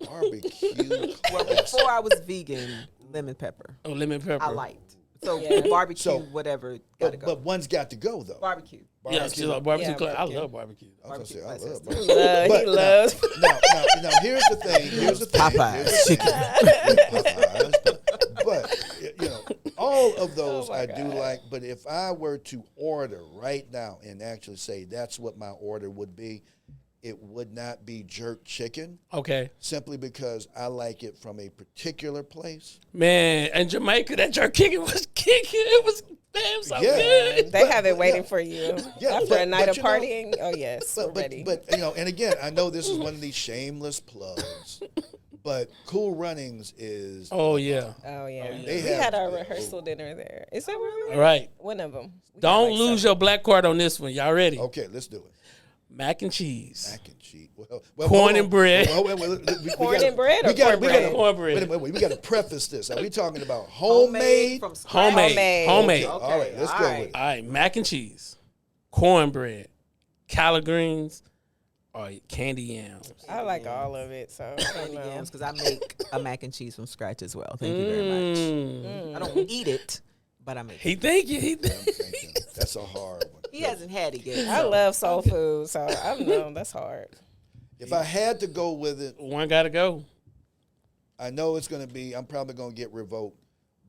Speaker 4: barbecue.
Speaker 5: Well, before I was vegan, lemon pepper.
Speaker 3: Oh, lemon pepper.
Speaker 5: I liked. So
Speaker 2: Yeah.
Speaker 5: barbecue,
Speaker 4: So,
Speaker 5: whatever, gotta go.
Speaker 4: but one's got to go though.
Speaker 5: Barbecue.
Speaker 3: Yeah, she's like barbecue.
Speaker 2: Yeah,
Speaker 3: classic.
Speaker 2: barbecue.
Speaker 3: I love barbecue.
Speaker 4: I was gonna
Speaker 5: Barbecue
Speaker 4: say I love
Speaker 5: classic.
Speaker 4: barbecue.
Speaker 2: He loves.
Speaker 4: Now, here's the thing.
Speaker 5: Popeyes chicken.
Speaker 4: Popeyes, but all of those
Speaker 2: Oh my
Speaker 4: I do
Speaker 2: God.
Speaker 4: like. But if I were to order right now and actually say that's what my order would be, it would not be jerk chicken.
Speaker 3: Okay,
Speaker 4: Simply because I like it from a particular place.
Speaker 3: man. And Jamaica, that jerk chicken was kicking. It was damn so
Speaker 4: Yeah.
Speaker 3: good.
Speaker 2: They have it
Speaker 4: but,
Speaker 2: waiting
Speaker 4: yeah.
Speaker 2: for you.
Speaker 4: Yeah,
Speaker 2: After
Speaker 4: but-
Speaker 2: a night
Speaker 4: but
Speaker 2: of
Speaker 4: you know-
Speaker 2: partying. Oh, yes. We're ready.
Speaker 4: But and again, I know this is one of these shameless plugs, but Cool Runnings is
Speaker 3: Oh yeah.
Speaker 2: Oh, yeah.
Speaker 4: They
Speaker 2: We
Speaker 4: have-
Speaker 2: had our rehearsal dinner there. Is that where we
Speaker 3: All
Speaker 2: were?
Speaker 3: right.
Speaker 2: One of them.
Speaker 3: Don't lose your black card on this one. Y'all ready?
Speaker 4: okay. Let's do it.
Speaker 3: Mac and cheese.
Speaker 4: Mac and cheese. Well,
Speaker 3: Corn
Speaker 4: hold
Speaker 3: and
Speaker 4: on.
Speaker 3: bread.
Speaker 2: Corn and bread or cornbread?
Speaker 3: Cornbread.
Speaker 4: Wait. We got to preface this. Are we talking about homemade?
Speaker 5: from scratch.
Speaker 3: Homemade.
Speaker 2: Homemade.
Speaker 3: Homemade.
Speaker 4: All right, let's go with it.
Speaker 3: All right, mac and cheese, cornbread, collard greens, or candy yams.
Speaker 2: I like all of it, so I don't
Speaker 5: Candy
Speaker 2: know.
Speaker 5: yams, because I make a mac and cheese from scratch as well. Thank you very much. I don't eat it, but I make it.
Speaker 3: He think you. He
Speaker 4: I'm
Speaker 3: think.
Speaker 4: thinking, that's a hard one.
Speaker 5: He hasn't had it yet.
Speaker 2: I
Speaker 5: so.
Speaker 2: love soul food, so I don't know. That's hard.
Speaker 4: If I had to go with it,
Speaker 3: One gotta go.
Speaker 4: I know it's going to be. I'm probably going to get revoked,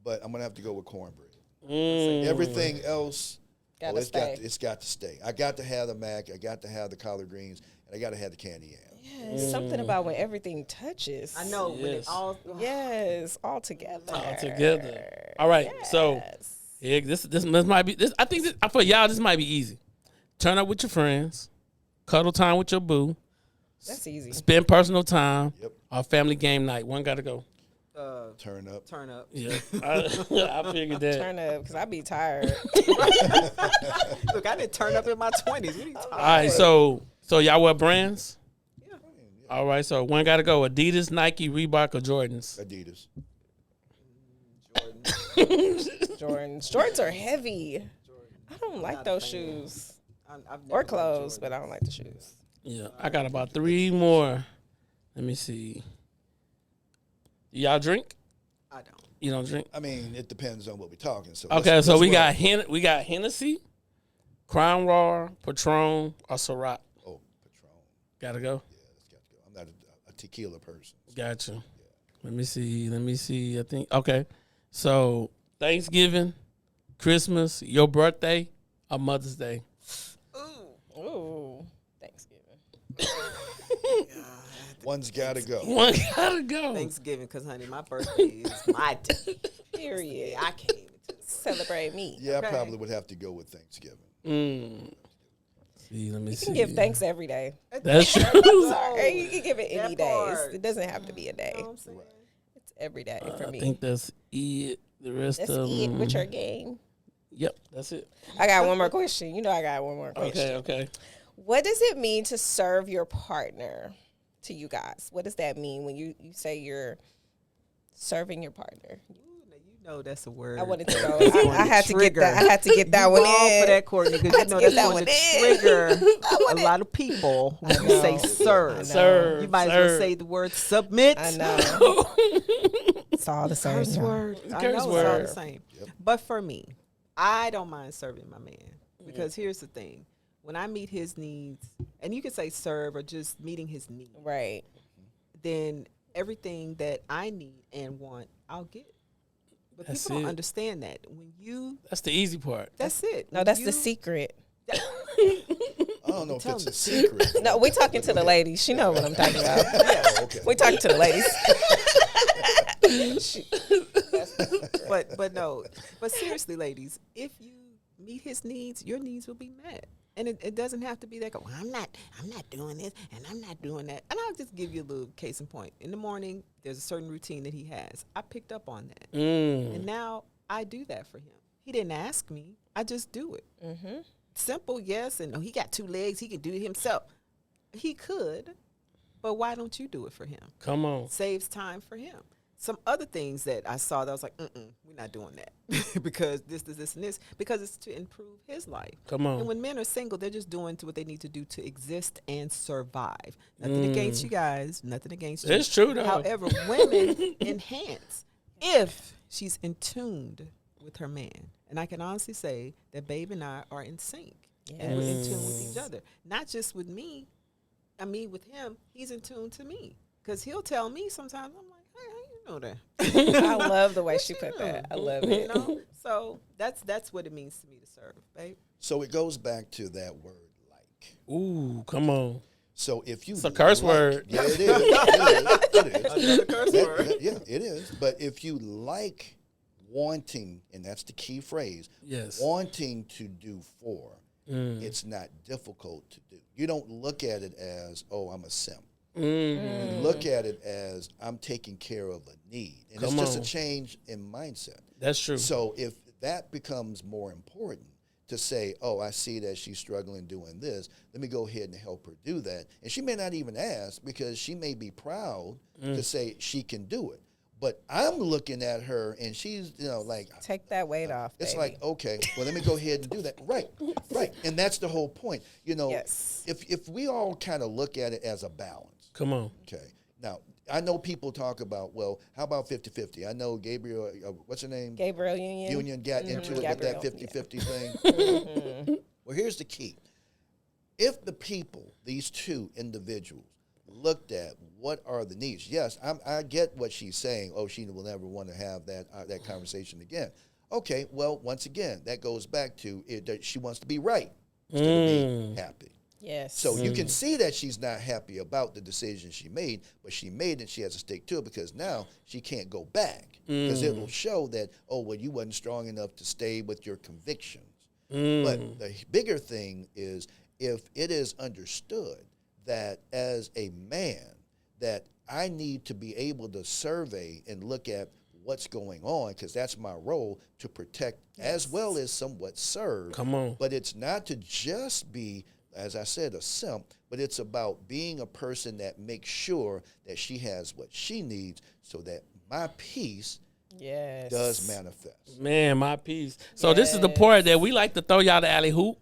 Speaker 4: but I'm going to have to go with cornbread.
Speaker 3: Mm.
Speaker 4: Everything else,
Speaker 2: Gotta stay.
Speaker 4: it's got to stay. I got to have the mac. I got to have the collard greens, and I got to have the candy yams.
Speaker 2: Yeah, it's something about when everything touches.
Speaker 5: I know when
Speaker 3: Yes.
Speaker 5: it all.
Speaker 2: Yes, all together.
Speaker 3: All together. All right, so
Speaker 2: Yes.
Speaker 3: yeah, this might be this. I think this, for y'all this might be easy. Turn up with your friends, cuddle time with your boo,
Speaker 2: That's easy.
Speaker 3: spend personal time,
Speaker 4: Yep.
Speaker 3: or family game night. One gotta go.
Speaker 4: Turn up.
Speaker 5: Turn up.
Speaker 3: Yeah, I figured that.
Speaker 2: Turn up, because I be tired.
Speaker 5: Look, I didn't turn up in my 20s. What are you talking
Speaker 3: All right, so y'all wear brands? All right, so one gotta go. Adidas, Nike, Reebok, or Jordans.
Speaker 4: Adidas.
Speaker 2: Jordans. Jordans are heavy. I don't like
Speaker 5: not a
Speaker 2: those
Speaker 5: fan.
Speaker 2: shoes.
Speaker 5: I've never
Speaker 2: Or
Speaker 5: liked
Speaker 2: clothes,
Speaker 5: Jordans.
Speaker 2: but I don't like the shoes.
Speaker 3: Yeah, I got about 3 more. Let me see. Y'all drink?
Speaker 5: I don't.
Speaker 3: You don't drink?
Speaker 4: I mean, it depends on what we're talking. So
Speaker 3: Okay,
Speaker 4: let's-
Speaker 3: so
Speaker 4: let's
Speaker 3: we
Speaker 4: roll.
Speaker 3: got Hennessy, Crown Royal, Patron, or Ciroc.
Speaker 4: Oh, Patron.
Speaker 3: Gotta go.
Speaker 4: Yeah, that's got to go. I'm not a tequila person.
Speaker 3: Gotcha. Let me see. I think okay. So Thanksgiving, Christmas, your birthday, or Mother's Day.
Speaker 2: Ooh, Thanksgiving.
Speaker 4: One's got to go.
Speaker 3: One gotta go.
Speaker 5: Thanksgiving, because, honey, my birthday is my day.
Speaker 2: Period.
Speaker 5: I can't even do it.
Speaker 2: Celebrate me.
Speaker 4: Yeah,
Speaker 5: Okay.
Speaker 4: I probably would have to go with Thanksgiving.
Speaker 3: See, let me
Speaker 2: You
Speaker 3: see.
Speaker 2: can give thanks every day.
Speaker 3: That's true.
Speaker 2: Sorry, you can give it any
Speaker 5: That
Speaker 2: day.
Speaker 5: part.
Speaker 2: It doesn't have to be a day.
Speaker 5: You know what I'm saying?
Speaker 2: It's every day for
Speaker 3: I
Speaker 2: me.
Speaker 3: think that's it. The rest
Speaker 2: That's
Speaker 3: of
Speaker 2: it
Speaker 3: them.
Speaker 2: with your game.
Speaker 3: Yep, that's it.
Speaker 2: I got one more question. You know I got one more question.
Speaker 3: Okay.
Speaker 2: What does it mean to serve your partner to you guys? What does that mean when you say you're serving your partner?
Speaker 5: You know that's a word.
Speaker 2: I wanted to know.
Speaker 5: That's going
Speaker 2: I had to get
Speaker 5: trigger.
Speaker 2: that. I had to get that
Speaker 5: You
Speaker 2: one
Speaker 5: wrong
Speaker 2: in.
Speaker 5: for that, Courtney, because you know
Speaker 2: get
Speaker 5: that's
Speaker 2: that
Speaker 5: going to
Speaker 2: one in.
Speaker 5: trigger a lot of people when you say serve.
Speaker 3: Serve.
Speaker 5: You might as well say the word submit.
Speaker 2: I know. It's all the same.
Speaker 5: Curse
Speaker 2: y'all.
Speaker 5: word. I
Speaker 3: Curse
Speaker 5: know it's all
Speaker 3: word.
Speaker 5: the same. But for me, I don't mind serving my man because here's the thing. When I meet his needs, and you can say serve or just meeting his needs,
Speaker 2: Right.
Speaker 5: then everything that I need and want, I'll get. But
Speaker 3: That's
Speaker 5: people don't
Speaker 3: it.
Speaker 5: understand that. When you,
Speaker 3: That's the easy part.
Speaker 5: that's it.
Speaker 2: No, that's the secret.
Speaker 4: I don't know if it's a secret.
Speaker 2: No, we talking to the ladies. She know what I'm talking about.
Speaker 4: Oh, okay.
Speaker 2: We talking to the ladies.
Speaker 5: But seriously, ladies, if you meet his needs, your needs will be met. And it doesn't have to be that, well, I'm not doing this and I'm not doing that. And I'll just give you a little case in point. In the morning, there's a certain routine that he has. I picked up on that. And now I do that for him. He didn't ask me. I just do it. Simple, yes. And he got 2 legs. He can do it himself. He could, but why don't you do it for him?
Speaker 3: Come on.
Speaker 5: Saves time for him. Some other things that I saw that I was like, we're not doing that because this, and this, because it's to improve his life.
Speaker 3: Come on.
Speaker 5: And when men are single, they're just doing what they need to do to exist and survive. Nothing against you guys. Nothing against you.
Speaker 3: It's true, though.
Speaker 5: However, women enhance if she's in tuned with her man. And I can honestly say that Babe and I are in sync. And we're in tune with each other. Not just with me. I mean, with him, he's in tune to me. Because he'll tell me sometimes, I'm like, hey, how you know that?
Speaker 2: I love the way she put that. I love it.
Speaker 5: You know? So that's what it means to me to serve, babe.
Speaker 4: So it goes back to that word like.
Speaker 3: Ooh, come on.
Speaker 4: So if you
Speaker 3: It's a curse word.
Speaker 4: Yeah, it is. It is.
Speaker 5: Another curse word.
Speaker 4: Yeah, it is. But if you like wanting, and that's the key phrase,
Speaker 3: Yes.
Speaker 4: wanting to do for, it's not difficult to do. You don't look at it as, oh, I'm a simp. You look at it as I'm taking care of a need. And
Speaker 3: Come
Speaker 4: it's just
Speaker 3: on.
Speaker 4: a change in mindset.
Speaker 3: That's true.
Speaker 4: So if that becomes more important to say, oh, I see that she's struggling doing this, let me go ahead and help her do that. And she may not even ask because she may be proud to say she can do it. But I'm looking at her and she's, like.
Speaker 2: Take that weight off,
Speaker 4: It's
Speaker 2: baby.
Speaker 4: like, okay, well, let me go ahead and do that. Right. And that's the whole point.
Speaker 2: Yes.
Speaker 4: If we all kind of look at it as a balance.
Speaker 3: Come on.
Speaker 4: Okay. Now, I know people talk about, well, how about 50-50? I know Gabriel, what's her name?
Speaker 2: Gabriel Union.
Speaker 4: Got into it
Speaker 2: Gabriel,
Speaker 4: with that 50-50 thing. Well, here's the key. If the people, these two individuals, looked at what are the needs, yes, I get what she's saying. Oh, she will never want to have that conversation again. Okay, well, once again, that goes back to it, that she wants to be right instead of being happy.
Speaker 2: Yes.
Speaker 4: So you can see that she's not happy about the decision she made, but she made it, she has to stick to it because now she can't go back because it will show that, oh, well, you wasn't strong enough to stay with your convictions. But the bigger thing is if it is understood that as a man that I need to be able to survey and look at what's going on because that's my role to protect as well as somewhat serve.
Speaker 3: Come on.
Speaker 4: But it's not to just be, as I said, a simp, but it's about being a person that makes sure that she has what she needs so that my peace
Speaker 2: yes.
Speaker 4: does manifest.
Speaker 3: Man, my piece. So this is the part that we like to throw y'all the alley hoop,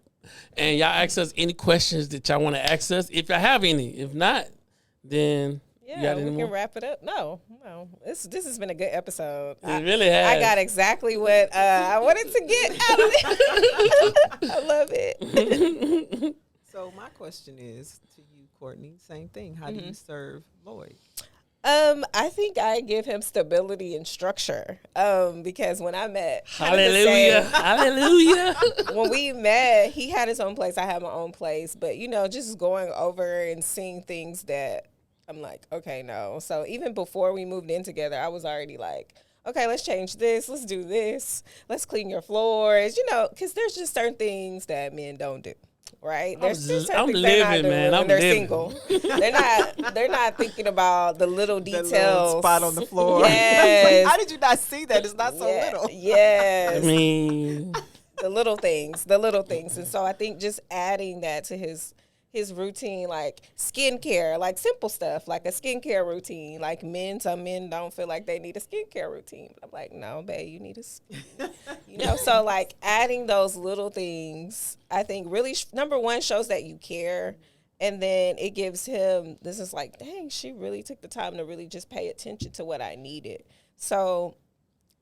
Speaker 3: and y'all ask us any questions that y'all want to ask us. If y'all have any, if not, then you
Speaker 2: Yeah,
Speaker 3: got
Speaker 2: we
Speaker 3: any
Speaker 2: can
Speaker 3: more?
Speaker 2: No. This has been a good episode.
Speaker 3: It really has.
Speaker 2: I got exactly what I wanted to get out of it. I love it.
Speaker 5: So my question is to you, Courtney, same thing. How do you serve Lloyd?
Speaker 2: I think I give him stability and structure. Because when I met,
Speaker 3: Hallelujah. Hallelujah.
Speaker 2: when we met, he had his own place. I had my own place. But, just going over and seeing things that I'm like, okay, no. So even before we moved in together, I was already like, okay, let's change this. Let's do this. Let's clean your floors. You know, because there's just certain things that men don't do. Right? There's just certain
Speaker 3: I'm
Speaker 2: things they're not
Speaker 3: living,
Speaker 2: doing
Speaker 3: man.
Speaker 2: when
Speaker 3: I'm
Speaker 2: they're
Speaker 3: living.
Speaker 2: single. They're not thinking about the little
Speaker 5: The
Speaker 2: details.
Speaker 5: little spot on the floor.
Speaker 2: Yes.
Speaker 5: How did you not see that? It's not so little.
Speaker 2: Yes.
Speaker 3: I mean,
Speaker 2: the little things. And so I think just adding that to his routine, like skincare, like simple stuff, like a skincare routine. Like some men don't feel like they need a skincare routine. I'm like, no, babe, you need so like adding those little things, I think really, number one, shows that you care. And then it gives him, this is like, dang, she really took the time to really just pay attention to what I needed. So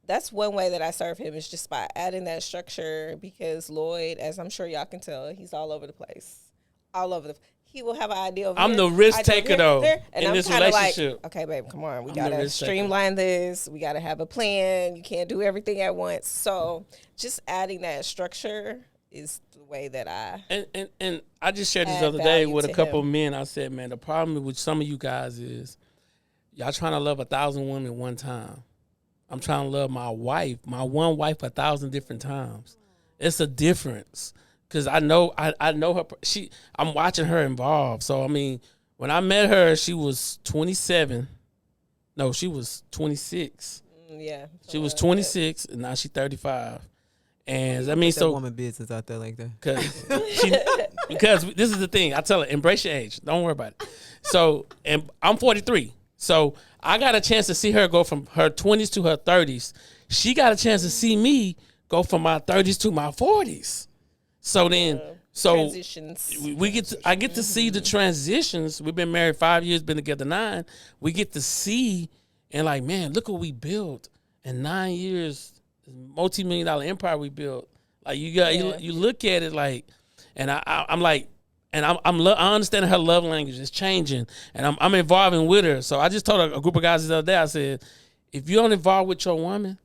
Speaker 2: that's one way that I serve him, is just by adding that structure, because Lloyd, as I'm sure y'all can tell, he's all over the place. He will have an idea of
Speaker 3: I'm the risk taker though
Speaker 2: and
Speaker 3: in
Speaker 2: I'm
Speaker 3: this
Speaker 2: kinda
Speaker 3: relationship.
Speaker 2: Like, okay, babe, come on. We
Speaker 3: I'm
Speaker 2: got
Speaker 3: the
Speaker 2: to
Speaker 3: risk taker.
Speaker 2: streamline this. We got to have a plan. You can't do everything at once. So just adding that structure is the way that I
Speaker 3: And I just shared this
Speaker 2: add
Speaker 3: the other day
Speaker 2: value
Speaker 3: with a
Speaker 2: to
Speaker 3: couple
Speaker 2: him.
Speaker 3: of men. I said, man, the problem with some of you guys is y'all trying to love 1,000 women one time. I'm trying to love my one wife 1,000 different times. It's a difference. Because I know her. I'm watching her involved. So, I mean, when I met her, she was 27. No, she was 26.
Speaker 2: Yeah.
Speaker 3: She was 26, and now she's 35. And I mean,
Speaker 5: That
Speaker 3: so
Speaker 5: woman business out there like that.
Speaker 3: because this is the thing. I tell her, embrace your age. Don't worry about it. So, and I'm 43. So I got a chance to see her go from her 20s to her 30s. She got a chance to see me go from my 30s to my 40s. So then,
Speaker 2: transitions.
Speaker 3: I get to see the transitions. We've been married 5 years, been together 9. We get to see and like, man, look what we built in 9 years. Multi-million-dollar empire we built. Like you look at it like, and I'm like, and I understand her love language is changing, and I'm involving with her. So I just told a group of guys the other day. I said, if you don't involve with your woman,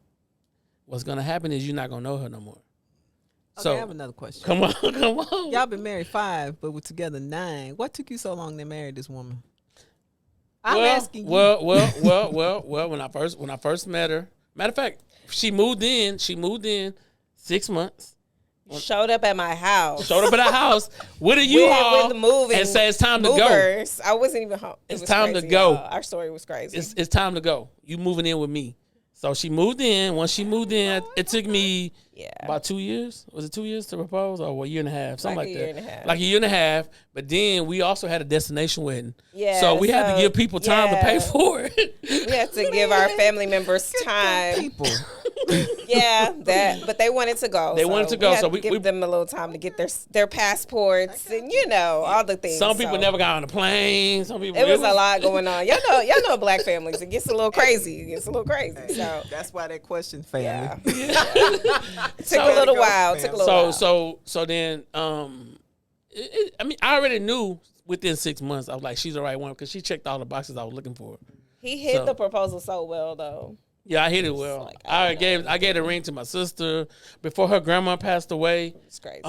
Speaker 3: what's gonna happen is you're not gonna know her no more.
Speaker 5: Okay,
Speaker 3: So
Speaker 5: I have another question.
Speaker 3: come on.
Speaker 5: Y'all been married 5, but we're together 9. What took you so long to marry this woman? I'm asking you.
Speaker 3: Well. When I first met her, matter of fact, she moved in 6 months.
Speaker 2: Showed up at my house.
Speaker 3: Showed up at our house with a U-Haul
Speaker 2: with the moving
Speaker 3: and said it's time to go.
Speaker 2: movers. I wasn't even home.
Speaker 3: It's time to go.
Speaker 2: Y'all. Our story was crazy.
Speaker 3: It's time to go. You moving in with me. So she moved in. Once she moved in, it took me about 2 years. Was it 2 years to propose, or a year and a half? Something like that. Like a year and a half. But then we also had a destination wedding.
Speaker 2: Yeah.
Speaker 3: So we had to give people time to pay for it.
Speaker 2: We had to give our family members time.
Speaker 5: People.
Speaker 2: But they wanted to go.
Speaker 3: They wanted to go,
Speaker 2: had
Speaker 3: so
Speaker 2: to
Speaker 3: we
Speaker 2: give them a little time to get their passports and all the things.
Speaker 3: Some people never got on the plane. Some people.
Speaker 2: It was a lot going on. Y'all know black families. It gets a little crazy. So
Speaker 5: That's why that question, family.
Speaker 2: yeah. Took a little while.
Speaker 3: So then I mean, I already knew within 6 months. I was like, she's the right one because she checked all the boxes I was looking for.
Speaker 2: He hit the proposal so well though.
Speaker 3: Yeah, I hit it well.
Speaker 2: Like,
Speaker 3: I gave the ring to my sister before her grandma passed away.
Speaker 2: It's crazy.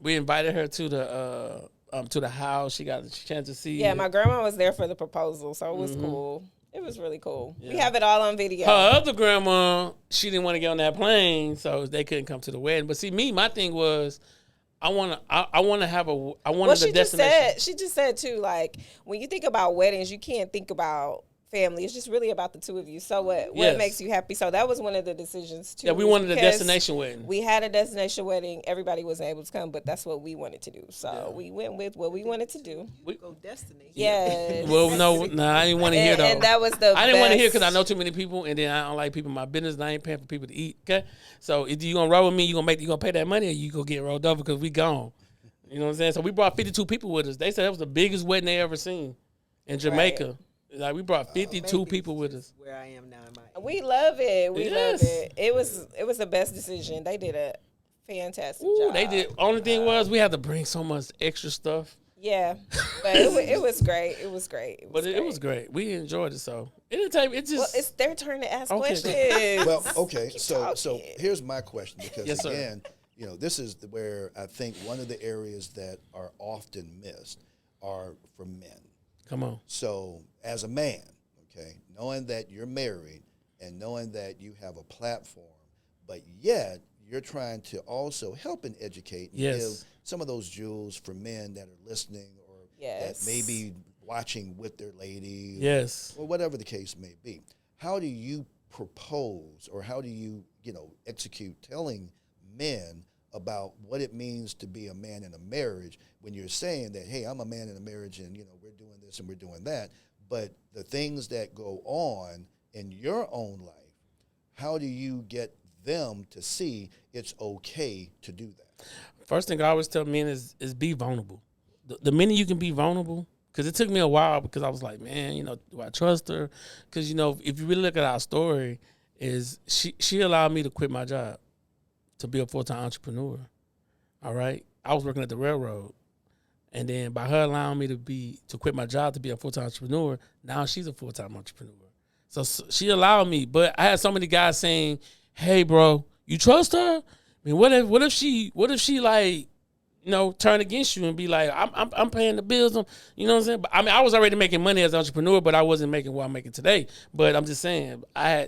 Speaker 3: We invited her to the house. She got a chance to see.
Speaker 2: Yeah, my grandma was there for the proposal, so it was cool. It was really cool. Yeah. We have it all on video.
Speaker 3: Her other grandma, she didn't want to get on that plane, so they couldn't come to the wedding. But see, my thing was, I wanted the destination.
Speaker 2: She just said too, like when you think about weddings, you can't think about family. It's just really about the two of you. So what makes you happy? So that was one of the decisions too.
Speaker 3: Yeah, we wanted a destination wedding.
Speaker 2: We had a destination wedding. Everybody wasn't able to come, but that's what we wanted to do. So we went with what we wanted to do.
Speaker 5: We go destination.
Speaker 2: Yeah.
Speaker 3: Well, no, I didn't want to hear though.
Speaker 2: And that was
Speaker 3: I didn't want to hear because I know too many people, and then I don't like people in my business. And I ain't paying for people to eat. Okay, so if you gonna roll with me, you gonna pay that money, or you gonna get rolled over because we gone. You know what I'm saying? So we brought 52 people with us. They said that was the biggest wedding they ever seen in Jamaica. Right. Like we brought 52 people with us.
Speaker 5: Where I am now in my age.
Speaker 2: We love it. We love it. It was the best decision. They did a fantastic job.
Speaker 3: They did. Only thing was we had to bring so much extra stuff.
Speaker 2: Yeah, but it was great. It was great.
Speaker 3: It was great. We enjoyed it. So
Speaker 2: it's their turn to ask questions.
Speaker 4: Well, okay. So here's my question because again, this is where I think one of the areas that are often missed are for men.
Speaker 3: Come on.
Speaker 4: So as a man, okay, knowing that you're married and knowing that you have a platform, but yet you're trying to also help and educate and
Speaker 3: Yes.
Speaker 4: give some of those jewels for men that are listening or
Speaker 2: Yes.
Speaker 4: that may be watching with their lady
Speaker 3: Yes.
Speaker 4: or whatever the case may be. How do you propose or how do you, execute telling men about what it means to be a man in a marriage when you're saying that, hey, I'm a man in a marriage and, we're doing this and we're doing that, but the things that go on in your own life, how do you get them to see it's okay to do that?
Speaker 3: First thing I always tell men is be vulnerable. The minute you can be vulnerable, because it took me a while because I was like, man, do I trust her? Because, if you really look at our story, is she allowed me to quit my job to be a full-time entrepreneur, all right? I was working at the railroad. And then by her allowing me to quit my job to be a full-time entrepreneur, now she's a full-time entrepreneur. So she allowed me. But I had so many guys saying, hey, bro, you trust her? I mean, what if she like, turn against you and be like, I'm paying the bills. You know what I'm saying? But, I mean, I was already making money as an entrepreneur, but I wasn't making what I'm making today. But I'm just saying,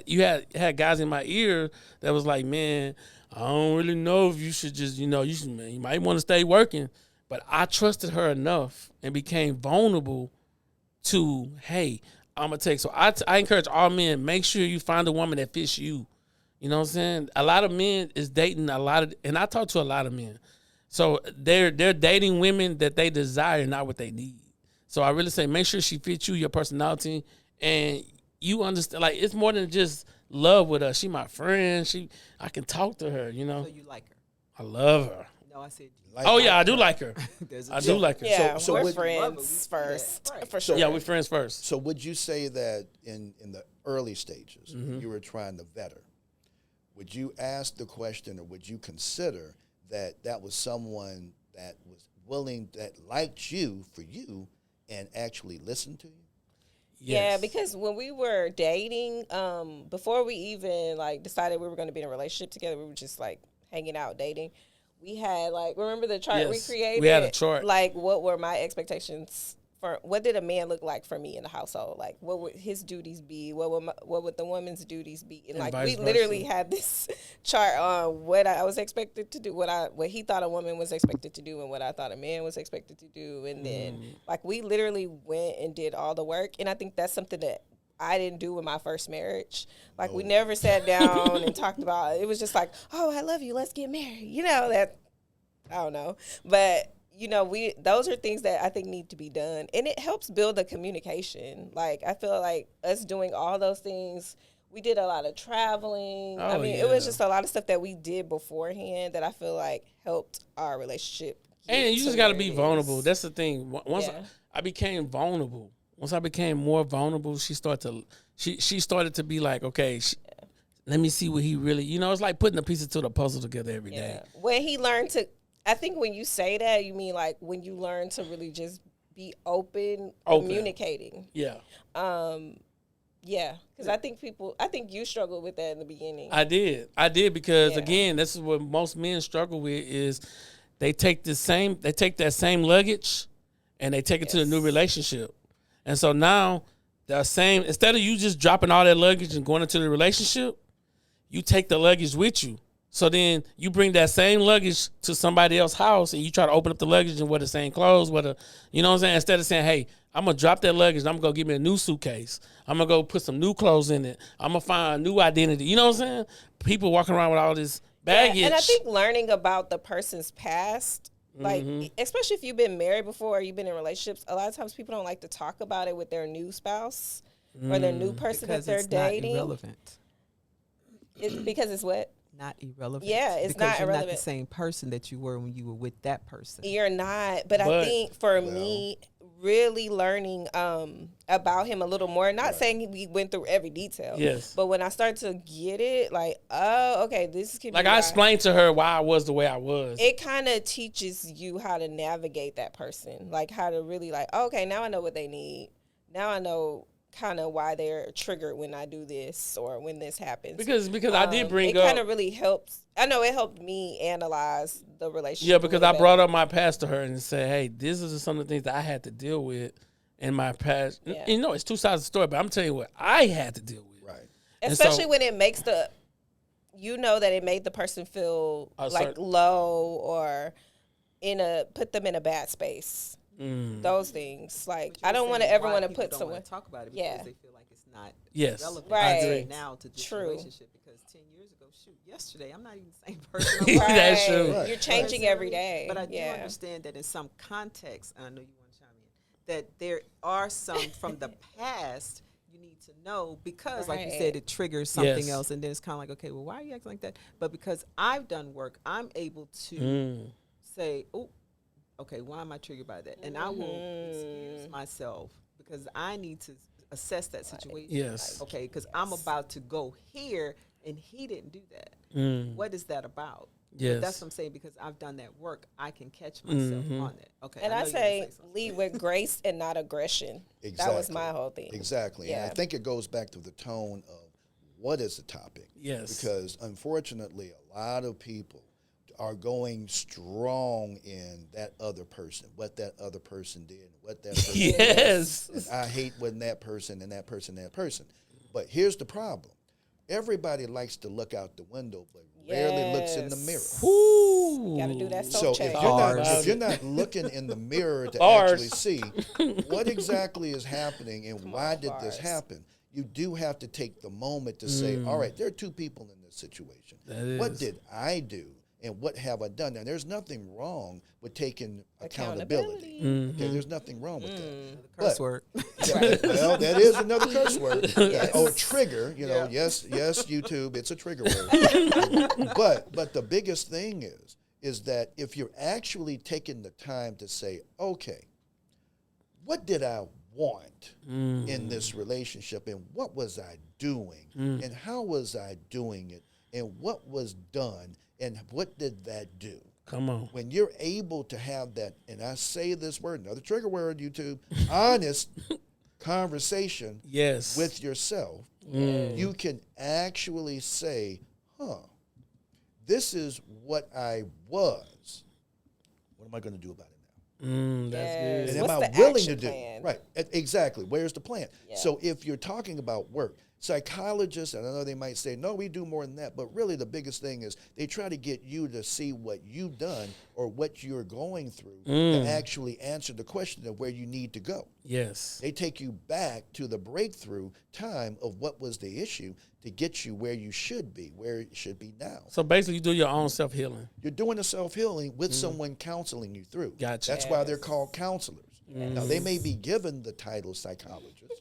Speaker 3: you had guys in my ear that was like, man, I don't really know if you should just, you might want to stay working. But I trusted her enough and became vulnerable to, hey, I'm going to take. So I encourage all men, make sure you find a woman that fits you. You know what I'm saying? A lot of men is dating and I talk to a lot of men. So they're dating women that they desire, not what they need. So I really say, make sure she fits you, your personality, and you understand. Like, it's more than just love with her. She my friend. I can talk to her,
Speaker 5: So you like her?
Speaker 3: I love her.
Speaker 5: No, I said.
Speaker 3: I do like her.
Speaker 5: There's
Speaker 3: I do like her.
Speaker 2: Yeah,
Speaker 4: So
Speaker 2: we're
Speaker 4: would-
Speaker 2: friends first,
Speaker 5: Yeah, right.
Speaker 2: for sure.
Speaker 3: Yeah, we're friends first.
Speaker 4: So would you say that in the early stages,
Speaker 3: Mm-hmm.
Speaker 4: when you were trying to vet her, would you ask the question or would you consider that was someone that was willing, that liked you for you and actually listened to you?
Speaker 2: Yeah,
Speaker 3: Yes.
Speaker 2: because when we were dating, before we even decided we were going to be in a relationship together, we were just hanging out, dating. We had remember the chart we
Speaker 3: Yes,
Speaker 2: created?
Speaker 3: we had a chart.
Speaker 2: What were my expectations for? What did a man look like for me in the household? What would his duties be? What would the woman's duties be? And
Speaker 3: vice
Speaker 2: we literally
Speaker 3: versa.
Speaker 2: had this chart on what I was expected to do, what he thought a woman was expected to do, and what I thought a man was expected to do. And then we literally went and did all the work. And I think that's something that I didn't do in my first marriage. We never sat down and talked about it. It was just oh, I love you, let's get married. That, I don't know. But, those are things that I think need to be done. And it helps build the communication. I feel like us doing all those things, we did a lot of traveling.
Speaker 3: Oh,
Speaker 2: It was
Speaker 3: yeah.
Speaker 2: just a lot of stuff that we did beforehand that I feel helped our relationship.
Speaker 3: And you just got to be vulnerable. That's the thing. Once
Speaker 2: Yeah.
Speaker 3: I became vulnerable, once I became more vulnerable, she started to be like, okay, let me see what he really, it's like putting the pieces to the puzzle together every day.
Speaker 2: Yeah. When he learned to, I think when you say that, you mean when you learn to really just be open. Communicating.
Speaker 3: Yeah.
Speaker 2: Yeah, because I think you struggled with that in the beginning.
Speaker 3: I did because
Speaker 2: Yeah.
Speaker 3: again, this is what most men struggle with is they take that same luggage and they take it to the new relationship. And so now instead of you just dropping all that luggage and going into the relationship, you take the luggage with you. So then you bring that same luggage to somebody else's house and you try to open up the luggage and wear the same clothes, you know what I'm saying? Instead of saying, hey, I'm going to drop that luggage and I'm going to go get me a new suitcase. I'm going to go put some new clothes in it. I'm going to find a new identity. You know what I'm saying? People walking around with all this baggage.
Speaker 2: Yeah, and I think learning about the person's past, especially if you've been married before or you've been in relationships, a lot of times people don't like to talk about it with their new spouse or their new person
Speaker 5: Because
Speaker 2: that they're
Speaker 5: it's
Speaker 2: dating.
Speaker 5: not irrelevant.
Speaker 2: Because it's what?
Speaker 5: Not irrelevant.
Speaker 2: Yeah, it's
Speaker 5: because
Speaker 2: not
Speaker 5: you're not
Speaker 2: irrelevant.
Speaker 5: the same person that you were when you were with that person.
Speaker 2: You're not. But I think for me, really learning about him a little more, not saying we went through every detail.
Speaker 3: Yes.
Speaker 2: But when I start to get it, okay, this can be
Speaker 3: I
Speaker 2: why.
Speaker 3: explained to her why I was the way I was.
Speaker 2: It kind of teaches you how to navigate that person, how to really okay, now I know what they need. Now I know kind of why they're triggered when I do this or when this happens.
Speaker 3: Because I did bring
Speaker 2: it
Speaker 3: up.
Speaker 2: It kind of really helps. I know it helped me analyze the relationship.
Speaker 3: Yeah, because I brought up my past to her and said, hey, this is some of the things that I had to deal with in my past.
Speaker 2: Yeah.
Speaker 3: It's two sides of the story, but I'm telling you what I had to deal with.
Speaker 4: Right.
Speaker 2: Especially when it makes that it made the person feel like low or put them in a bad space. Those things, like I don't want to ever want to put someone
Speaker 5: talk about it because they feel like it's not relevant
Speaker 2: right
Speaker 5: now to this
Speaker 2: True.
Speaker 5: relationship. Because 10 years ago, yesterday I'm not even the same person.
Speaker 2: Right.
Speaker 3: That's true.
Speaker 2: Right. You're changing every day.
Speaker 5: But I do understand that in some context, and I know you want to chime in, that there are some from the past you need to know because, like you said, it triggers something else, and then it's kind of like, okay, well, why are you acting like that? But because I've done work, I'm able to say, oh, okay, why am I triggered by that? And I will excuse myself because I need to assess that situation.
Speaker 3: Yes.
Speaker 5: Like, okay, because I'm about to go here and he didn't do that. What is that about?
Speaker 3: Yes.
Speaker 5: But that's what I'm saying, because I've done that work, I can catch myself on it. Okay.
Speaker 2: And I say lead with grace and not aggression.
Speaker 4: Exactly.
Speaker 2: That was my whole thing.
Speaker 4: Exactly.
Speaker 2: Yeah.
Speaker 4: And I think it goes back to the tone of what is the topic.
Speaker 3: Yes.
Speaker 4: Because unfortunately, a lot of people are going strong in that other person, what that other person did, what that person
Speaker 3: yes.
Speaker 4: did. And I hate when that person and that person, that person. But here's the problem. Everybody likes to look out the window, but rarely looks in the mirror.
Speaker 3: Ooh.
Speaker 2: Got to do that
Speaker 4: So
Speaker 2: self check.
Speaker 4: if you're not looking in the mirror to actually see what exactly is happening and why did this happen, you do have to take the moment to say, all right, there are two people in this situation. What did I do? And what have I done? Now, there's nothing wrong with taking accountability. Okay, there's nothing wrong with that.
Speaker 5: Curse word.
Speaker 4: Yeah, well, that is another curse word. Or trigger, yes, YouTube, it's a trigger word. But the biggest thing is that if you're actually taking the time to say, okay, what did I want in this relationship, and what was I doing, and how was I doing it, and what was done, and what did that do?
Speaker 3: Come on.
Speaker 4: When you're able to have that, and I say this word, another trigger word, YouTube, honest conversation with yourself, you can actually say, this is what I was. What am I going to do about it now?
Speaker 3: That's good.
Speaker 4: And am
Speaker 2: What's
Speaker 4: I
Speaker 2: the
Speaker 4: willing
Speaker 2: action
Speaker 4: to do?
Speaker 2: plan?
Speaker 4: Right, exactly. Where's the plan?
Speaker 2: Yeah.
Speaker 4: So if you're talking about work, psychologists, and I know they might say, no, we do more than that, but really the biggest thing is they try to get you to see what you've done or what you're going through to actually answer the question of where you need to go.
Speaker 3: Yes.
Speaker 4: They take you back to the breakthrough time of what was the issue to get you where you should be, where it should be now.
Speaker 3: So basically you do your own self-healing.
Speaker 4: You're doing the self-healing with someone counseling you through.
Speaker 3: Gotcha.
Speaker 4: That's why they're called counselors. Now, they may be given the title psychologist,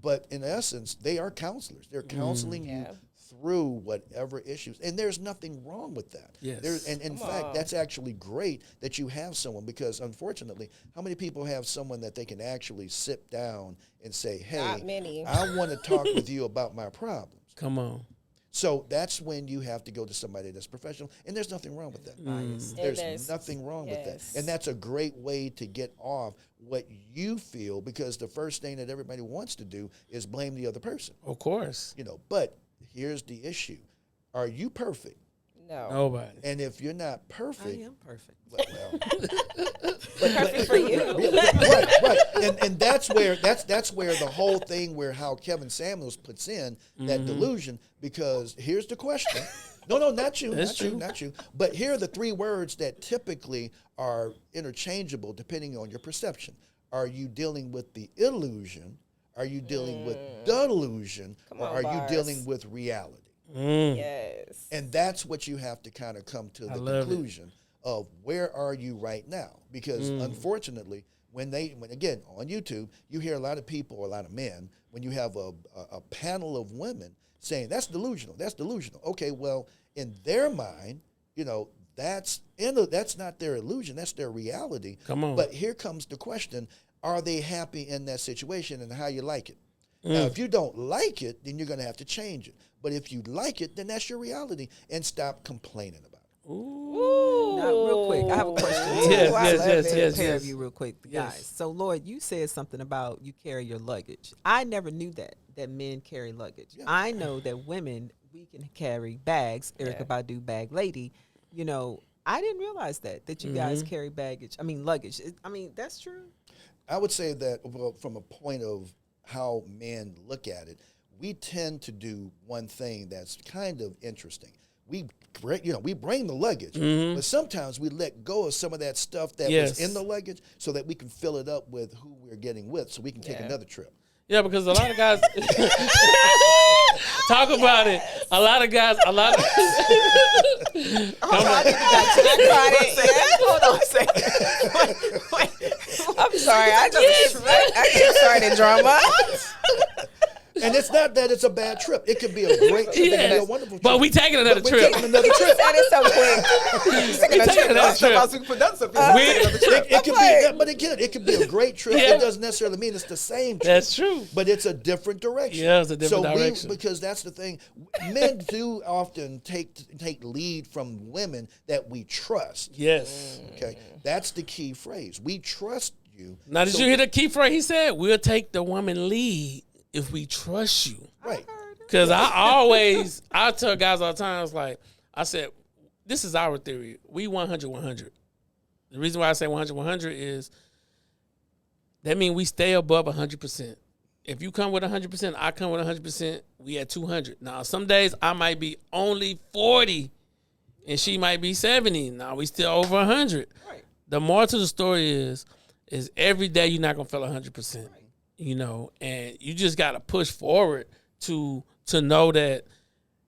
Speaker 4: but in essence, they are counselors. They're counseling you through whatever issues. And there's nothing wrong with that.
Speaker 3: Yes.
Speaker 4: And in fact, that's actually great that you have someone, because unfortunately, how many people have someone that they can actually sit down and say, hey,
Speaker 2: Not many.
Speaker 4: I want to talk with you about my problems.
Speaker 3: Come on.
Speaker 4: So that's when you have to go to somebody that's professional, and there's nothing wrong with that. There's nothing wrong with that. And that's a great way to get off what you feel, because the first thing that everybody wants to do is blame the other person.
Speaker 3: Of course.
Speaker 4: But here's the issue. Are you perfect?
Speaker 2: No.
Speaker 3: Nobody.
Speaker 4: And if you're not perfect,
Speaker 5: I am perfect.
Speaker 4: well,
Speaker 2: Perfect for you.
Speaker 4: right. And that's where the whole thing where how Kevin Samuels puts in that delusion, because here's the question. No, not you.
Speaker 3: That's true.
Speaker 4: Not you. But here are the three words that typically are interchangeable depending on your perception. Are you dealing with the illusion? Are you dealing with delusion? Or are you dealing with reality?
Speaker 2: Yes.
Speaker 4: And that's what you have to kind of come to the conclusion of where are you right now? Because unfortunately, when again, on YouTube, you hear a lot of people, a lot of men, when you have a panel of women saying, that's delusional. Okay, well, in their mind, that's not their illusion, that's their reality.
Speaker 3: Come on.
Speaker 4: But here comes the question, are they happy in that situation and how you like it? Now, if you don't like it, then you're going to have to change it. But if you like it, then that's your reality, and stop complaining about it.
Speaker 2: Ooh.
Speaker 5: Now, real quick, I have a question.
Speaker 3: Yes.
Speaker 5: Pair of you real quick, guys. So, Lloyd, you said something about you carry your luggage. I never knew that men carry luggage. Yeah. I know that women, we can carry bags. Erykah Badu, bag lady. I didn't realize that you guys carry luggage. That's true.
Speaker 4: I would say that, well, from a point of how men look at it, we tend to do one thing that's kind of interesting. We bring the luggage, but sometimes we let go of some of that stuff that was in the luggage so that we can fill it up with who we're getting with, so we can take another trip.
Speaker 3: Yeah, because a lot of guys talk about it. A lot of guys.
Speaker 5: Hold on, hold on a second. Wait.
Speaker 2: I'm sorry. I just started drama.
Speaker 4: And it's not that it's a bad trip. It could be a great trip. It could be a wonderful trip.
Speaker 3: But we taking another trip.
Speaker 4: We're taking another trip.
Speaker 2: That is so quick.
Speaker 3: We taking another trip.
Speaker 4: But again, it could be a great trip.
Speaker 3: Yeah.
Speaker 4: It doesn't necessarily mean it's the same trip.
Speaker 3: That's true.
Speaker 4: But it's a different direction.
Speaker 3: Yeah, it's a different direction.
Speaker 4: Because that's the thing. Men do often take lead from women that we trust.
Speaker 3: Yes.
Speaker 4: Okay, that's the key phrase. We trust you.
Speaker 3: Now, did you hear the key phrase he said? We'll take the woman lead if we trust you.
Speaker 4: Right.
Speaker 3: Because I tell guys all the time, it's like, I said, this is our theory. We 100-100. The reason why I say 100-100 is that means we stay above 100%. If you come with 100%, I come with 100%, we at 200. Now, some days I might be only 40 and she might be 70. Now, we still over 100.
Speaker 5: Right.
Speaker 3: The moral to the story is every day you're not going to feel 100%. Right. You know, and you just got to push forward to know that,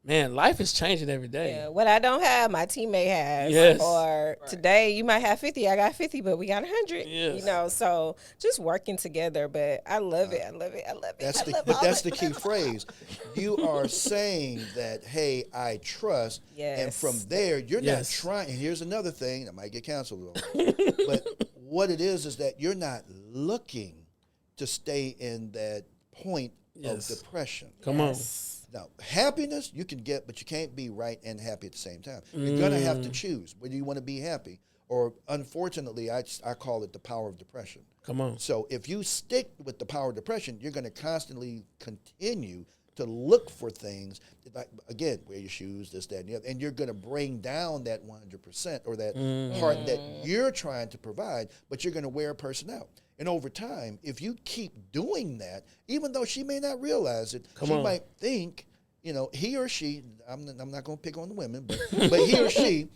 Speaker 3: man, life is changing every day.
Speaker 2: Yeah, what I don't have, my teammate has.
Speaker 3: Yes.
Speaker 2: Or today you might have 50, I got 50, but we got 100.
Speaker 3: Yes.
Speaker 2: You know, so just working together. But I love it. I love it. I love it.
Speaker 4: That's the key phrase. You are saying that, hey, I trust.
Speaker 2: Yes.
Speaker 4: And from there, you're not trying. And here's another thing that might get canceled. But what it is that you're not looking to stay in that point of depression.
Speaker 3: Come on.
Speaker 4: Now, happiness you can get, but you can't be right and happy at the same time. You're going to have to choose whether you want to be happy or, unfortunately, I call it the power of depression.
Speaker 3: Come on.
Speaker 4: So if you stick with the power of depression, you're going to constantly continue to look for things, like, again, wear your shoes, this, that, and the other, and you're going to bring down that 100% or that part that you're trying to provide, but you're going to wear a person out. And over time, if you keep doing that, even though she may not realize it, she might think, he or she, I'm not going to pick on the women, but he or she,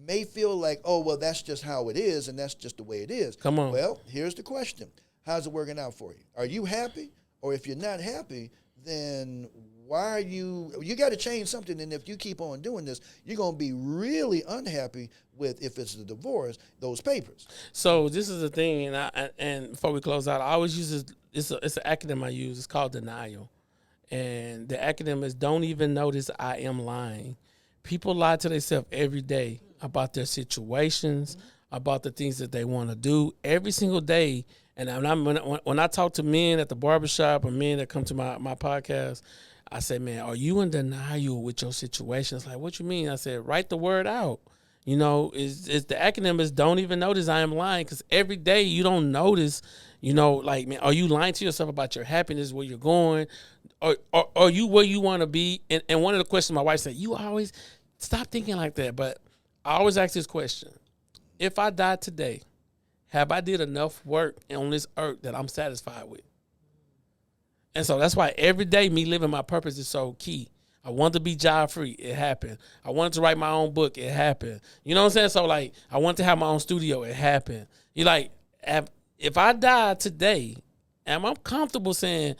Speaker 4: may feel like, oh, well, that's just how it is, and that's just the way it is.
Speaker 3: Come on.
Speaker 4: Well, here's the question. How's it working out for you? Are you happy? Or if you're not happy, then why are you got to change something. And if you keep on doing this, you're going to be really unhappy with, if it's a divorce, those papers.
Speaker 3: So this is the thing, and before we close out, I always use this. It's an acronym I use. It's called denial, and the acronym is don't even notice I am lying. People lie to themselves every day about their situations, about the things that they want to do every single day. And when I talk to men at the barbershop or men that come to my podcast, I say, man, are you in denial with your situation? It's like, what you mean? I said, write the word out. Is the acronym is don't even notice I am lying, because every day you don't notice, like, man, are you lying to yourself about your happiness, where you're going, or are you where you want to be? And one of the questions my wife said, you always stop thinking like that. But I always ask this question: if I died today, have I did enough work on this earth that I'm satisfied with? And so that's why every day me living my purpose is so key. I wanted to be job free. It happened. I wanted to write my own book. It happened. You know what I'm saying? So, like, I wanted to have my own studio. It happened. If I die today, am I comfortable saying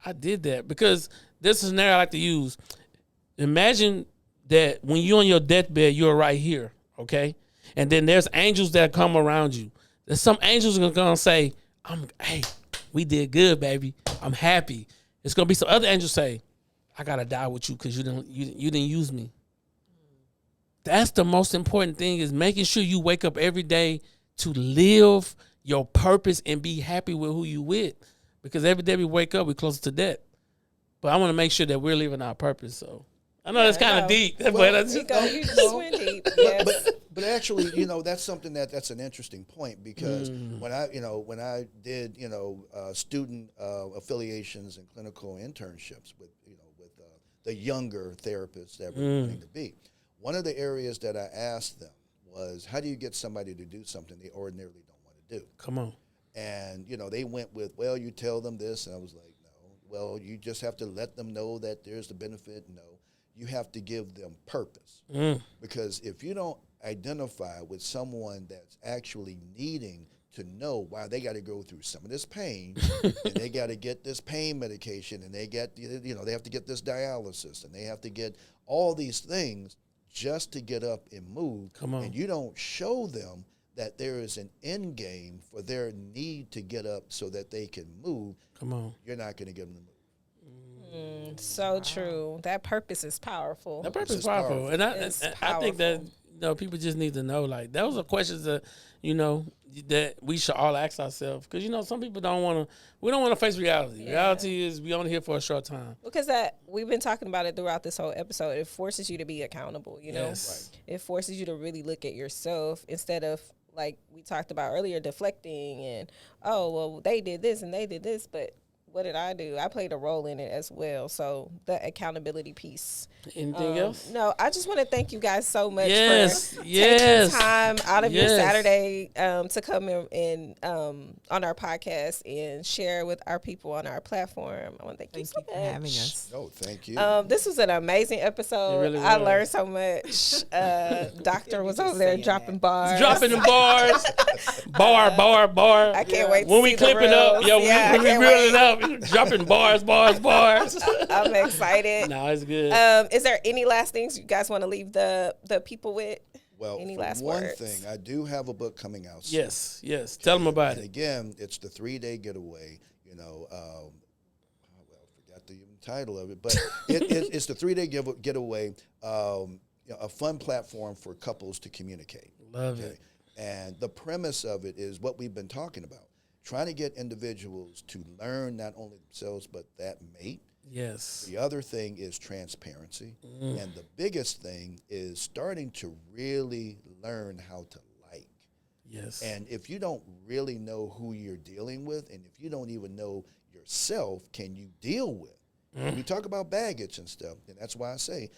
Speaker 3: I did that? Because this is a scenario I like to use. Imagine that when you're on your deathbed, you're right here, okay? And then there's angels that come around you. There's some angels are going to say, hey, we did good, baby. I'm happy. It's going to be some other angels say, I got to die with you because you didn't use me. That's the most important thing, is making sure you wake up every day to live your purpose and be happy with who you with. Because every day we wake up, we're closer to death. But I want to make sure that we're living our purpose. So I know that's kind of deep. But that's
Speaker 2: you just went deep. Yes.
Speaker 4: But actually, that's something that's an interesting point, because when I did student affiliations and clinical internships with the younger therapists that we're wanting to be, one of the areas that I asked them was, how do you get somebody to do something they ordinarily don't want to do?
Speaker 3: Come on.
Speaker 4: And they went with, well, you tell them this, and I was like, no. well, you just have to let them know that there's the benefit. No, you have to give them purpose. Because if you don't identify with someone that's actually needing to know why they got to go through some of this pain, and they got to get this pain medication, and they get, they have to get this dialysis, and they have to get all these things just to get up and move.
Speaker 3: Come on.
Speaker 4: And you don't show them that there is an end game for their need to get up so that they can move.
Speaker 3: Come on.
Speaker 4: You're not going to get them to move.
Speaker 2: So true. That purpose is powerful.
Speaker 3: That purpose is powerful. And I think that people just need to know, like, those are questions that, that we should all ask ourselves. Because, some people we don't want to face reality. Yeah. Reality is we only here for a short time.
Speaker 2: Because we've been talking about it throughout this whole episode. It forces you to be accountable,
Speaker 3: Yes.
Speaker 2: Right. It forces you to really look at yourself instead of, like we talked about earlier, deflecting and, oh, well, they did this and they did this, but what did I do? I played a role in it as well. So the accountability piece.
Speaker 3: Anything else?
Speaker 2: No, I just want to thank you guys so much for
Speaker 3: taking
Speaker 2: time out of your Saturday to come in on our podcast and share with our people on our platform. I want to thank you so much
Speaker 5: for having us.
Speaker 4: Oh, thank you.
Speaker 2: This was an amazing episode.
Speaker 3: Really
Speaker 2: I learned so much. Doctor was over there dropping bars.
Speaker 3: Dropping the bars. bar.
Speaker 2: I can't wait to
Speaker 3: when
Speaker 2: see
Speaker 3: we clip it up. When we reel it up. Dropping bars.
Speaker 2: I'm excited.
Speaker 3: No, it's good.
Speaker 2: Is there any last things you guys want to leave the people with?
Speaker 4: Well,
Speaker 2: any
Speaker 4: for
Speaker 2: last
Speaker 4: one
Speaker 2: words?
Speaker 4: thing, I do have a book coming out soon.
Speaker 3: Yes. Tell them about
Speaker 4: and
Speaker 3: it.
Speaker 4: Again, it's the 3-day getaway. I forgot the title of it, but it's the 3-day getaway. A fun platform for couples to communicate.
Speaker 3: Love it.
Speaker 4: And the premise of it is what we've been talking about. Trying to get individuals to learn not only themselves, but that mate.
Speaker 3: Yes.
Speaker 4: The other thing is transparency. And the biggest thing is starting to really learn how to like.
Speaker 3: Yes.
Speaker 4: And if you don't really know who you're dealing with, and if you don't even know yourself, can you deal with? We talk about baggage and stuff, and that's why I say,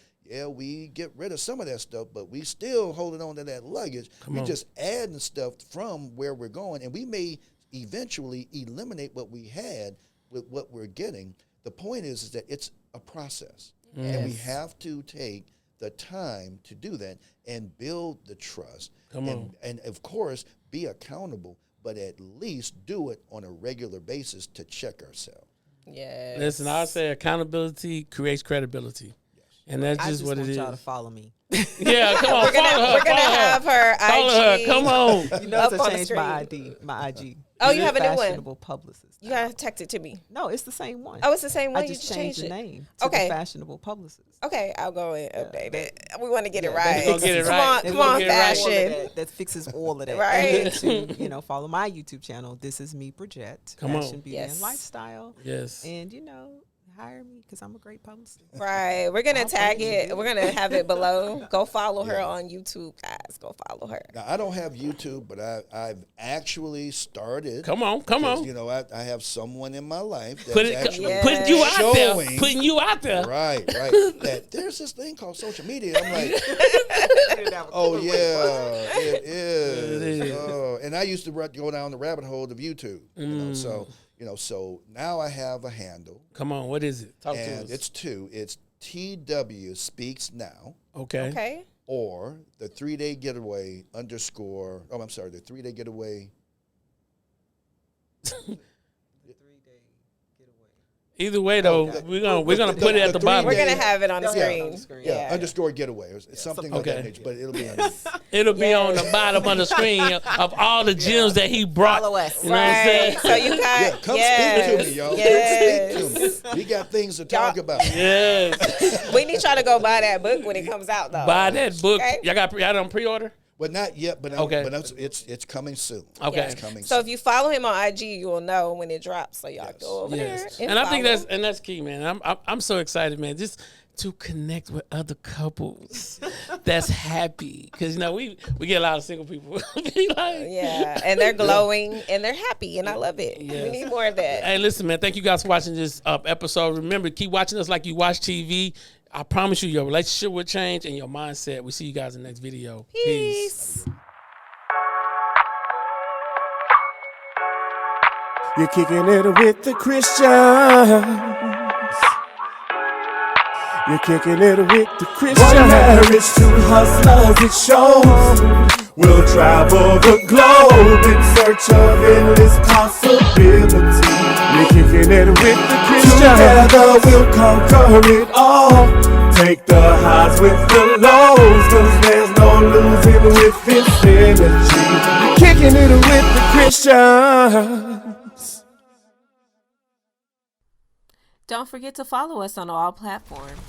Speaker 4: we get rid of some of that stuff, but we still holding on to that luggage. We're just adding stuff from where we're going, and we may eventually eliminate what we had with what we're getting. The point is that it's a process, and we have to take the time to do that and build the trust. And of course, be accountable, but at least do it on a regular basis to check ourselves.
Speaker 2: Yes.
Speaker 3: Listen, I say accountability creates credibility. And that's just what it is.
Speaker 5: I just want y'all to follow me.
Speaker 3: Yeah, come on, follow her.
Speaker 2: We're going to have her
Speaker 3: Follow
Speaker 2: IG.
Speaker 3: her, come on.
Speaker 5: You know,
Speaker 2: Up
Speaker 5: I
Speaker 2: on the
Speaker 5: changed my IG.
Speaker 2: Oh, you have a new one?
Speaker 5: Fashionable Publicist.
Speaker 2: You got to text it to me.
Speaker 5: No, it's the same one.
Speaker 2: Oh, it's the same one?
Speaker 5: I just changed the name to the Fashionable Publicist.
Speaker 2: Okay, I'll go and update it. We want to get it
Speaker 5: Yeah,
Speaker 2: right.
Speaker 3: We're gonna get it right.
Speaker 2: Come on,
Speaker 3: We're gonna get it right.
Speaker 2: fashion.
Speaker 5: That fixes all of that.
Speaker 2: Right.
Speaker 5: And then to, follow my YouTube channel. This is me, Bridget.
Speaker 3: Come on.
Speaker 5: Fashion, beauty,
Speaker 2: Yes.
Speaker 5: and lifestyle.
Speaker 3: Yes.
Speaker 5: And, hire me because I'm a great publicist.
Speaker 2: Right. We're going to
Speaker 5: I'll
Speaker 2: tag
Speaker 5: thank
Speaker 2: it.
Speaker 5: you.
Speaker 2: We're going to have it below. Go follow her on YouTube, guys. Go follow her.
Speaker 4: Now, I don't have YouTube, but I've actually started.
Speaker 3: Come on.
Speaker 4: I have someone in my life that's
Speaker 3: Putting you out there.
Speaker 4: showing.
Speaker 3: Putting you out there.
Speaker 4: Right. That there's this thing called social media. I'm like, oh yeah, it is.
Speaker 3: It is.
Speaker 4: Oh, and I used to go down the rabbit hole of YouTube. So now I have a handle,
Speaker 3: Come on, what is it? Talk to
Speaker 4: and
Speaker 3: us.
Speaker 4: it's two. It's TW Speaks Now,
Speaker 2: Okay.
Speaker 4: or the 3-day getaway _ the 3-day getaway.
Speaker 3: Either way, though, we're gonna put it at the bottom.
Speaker 2: We're going to have it on the
Speaker 5: Yeah.
Speaker 2: screen.
Speaker 4: Yeah, _ getaway. It's something of that nature, but it'll be on.
Speaker 3: It'll be on the bottom of the screen of all the gems that he brought.
Speaker 5: Follow us.
Speaker 3: You know what I'm saying?
Speaker 2: So you got,
Speaker 4: Come speak to me, y'all.
Speaker 2: Yes.
Speaker 4: Come speak to me. We got things to talk about.
Speaker 3: Yes.
Speaker 2: We need y'all to go buy that book when it comes out, though.
Speaker 3: Buy that book.
Speaker 2: Okay.
Speaker 3: Y'all on pre-order?
Speaker 4: But not yet. But
Speaker 3: Okay.
Speaker 4: It's coming soon.
Speaker 3: Okay.
Speaker 4: It's coming
Speaker 2: So
Speaker 4: soon.
Speaker 2: if you follow him on IG, you will know when it drops. So y'all go over
Speaker 3: Yes.
Speaker 2: there.
Speaker 3: And I think
Speaker 2: follow.
Speaker 3: that's key, man. I'm so excited, man. Just to connect with other couples that's happy, because we get a lot of single people. Be like,
Speaker 2: Yeah, and they're glowing and they're happy, and I love it.
Speaker 3: Yes.
Speaker 2: We need more of that.
Speaker 3: Hey, listen, man. Thank you guys for watching this episode. Remember, keep watching us like you watch TV. I promise you, your relationship will change and your mindset. We'll see you guys in the next video. Peace.
Speaker 1: You're kicking it with the Christians. You're kicking it with the Christians. One marriage, two hustlers, it shows. We'll travel the globe in search of endless possibility. You're kicking it with the Christians. Together we'll conquer it all. Take the highs with the lows, 'cause there's no losing with this energy. You're kicking it with the Christians.
Speaker 2: Don't forget to follow us on all platforms.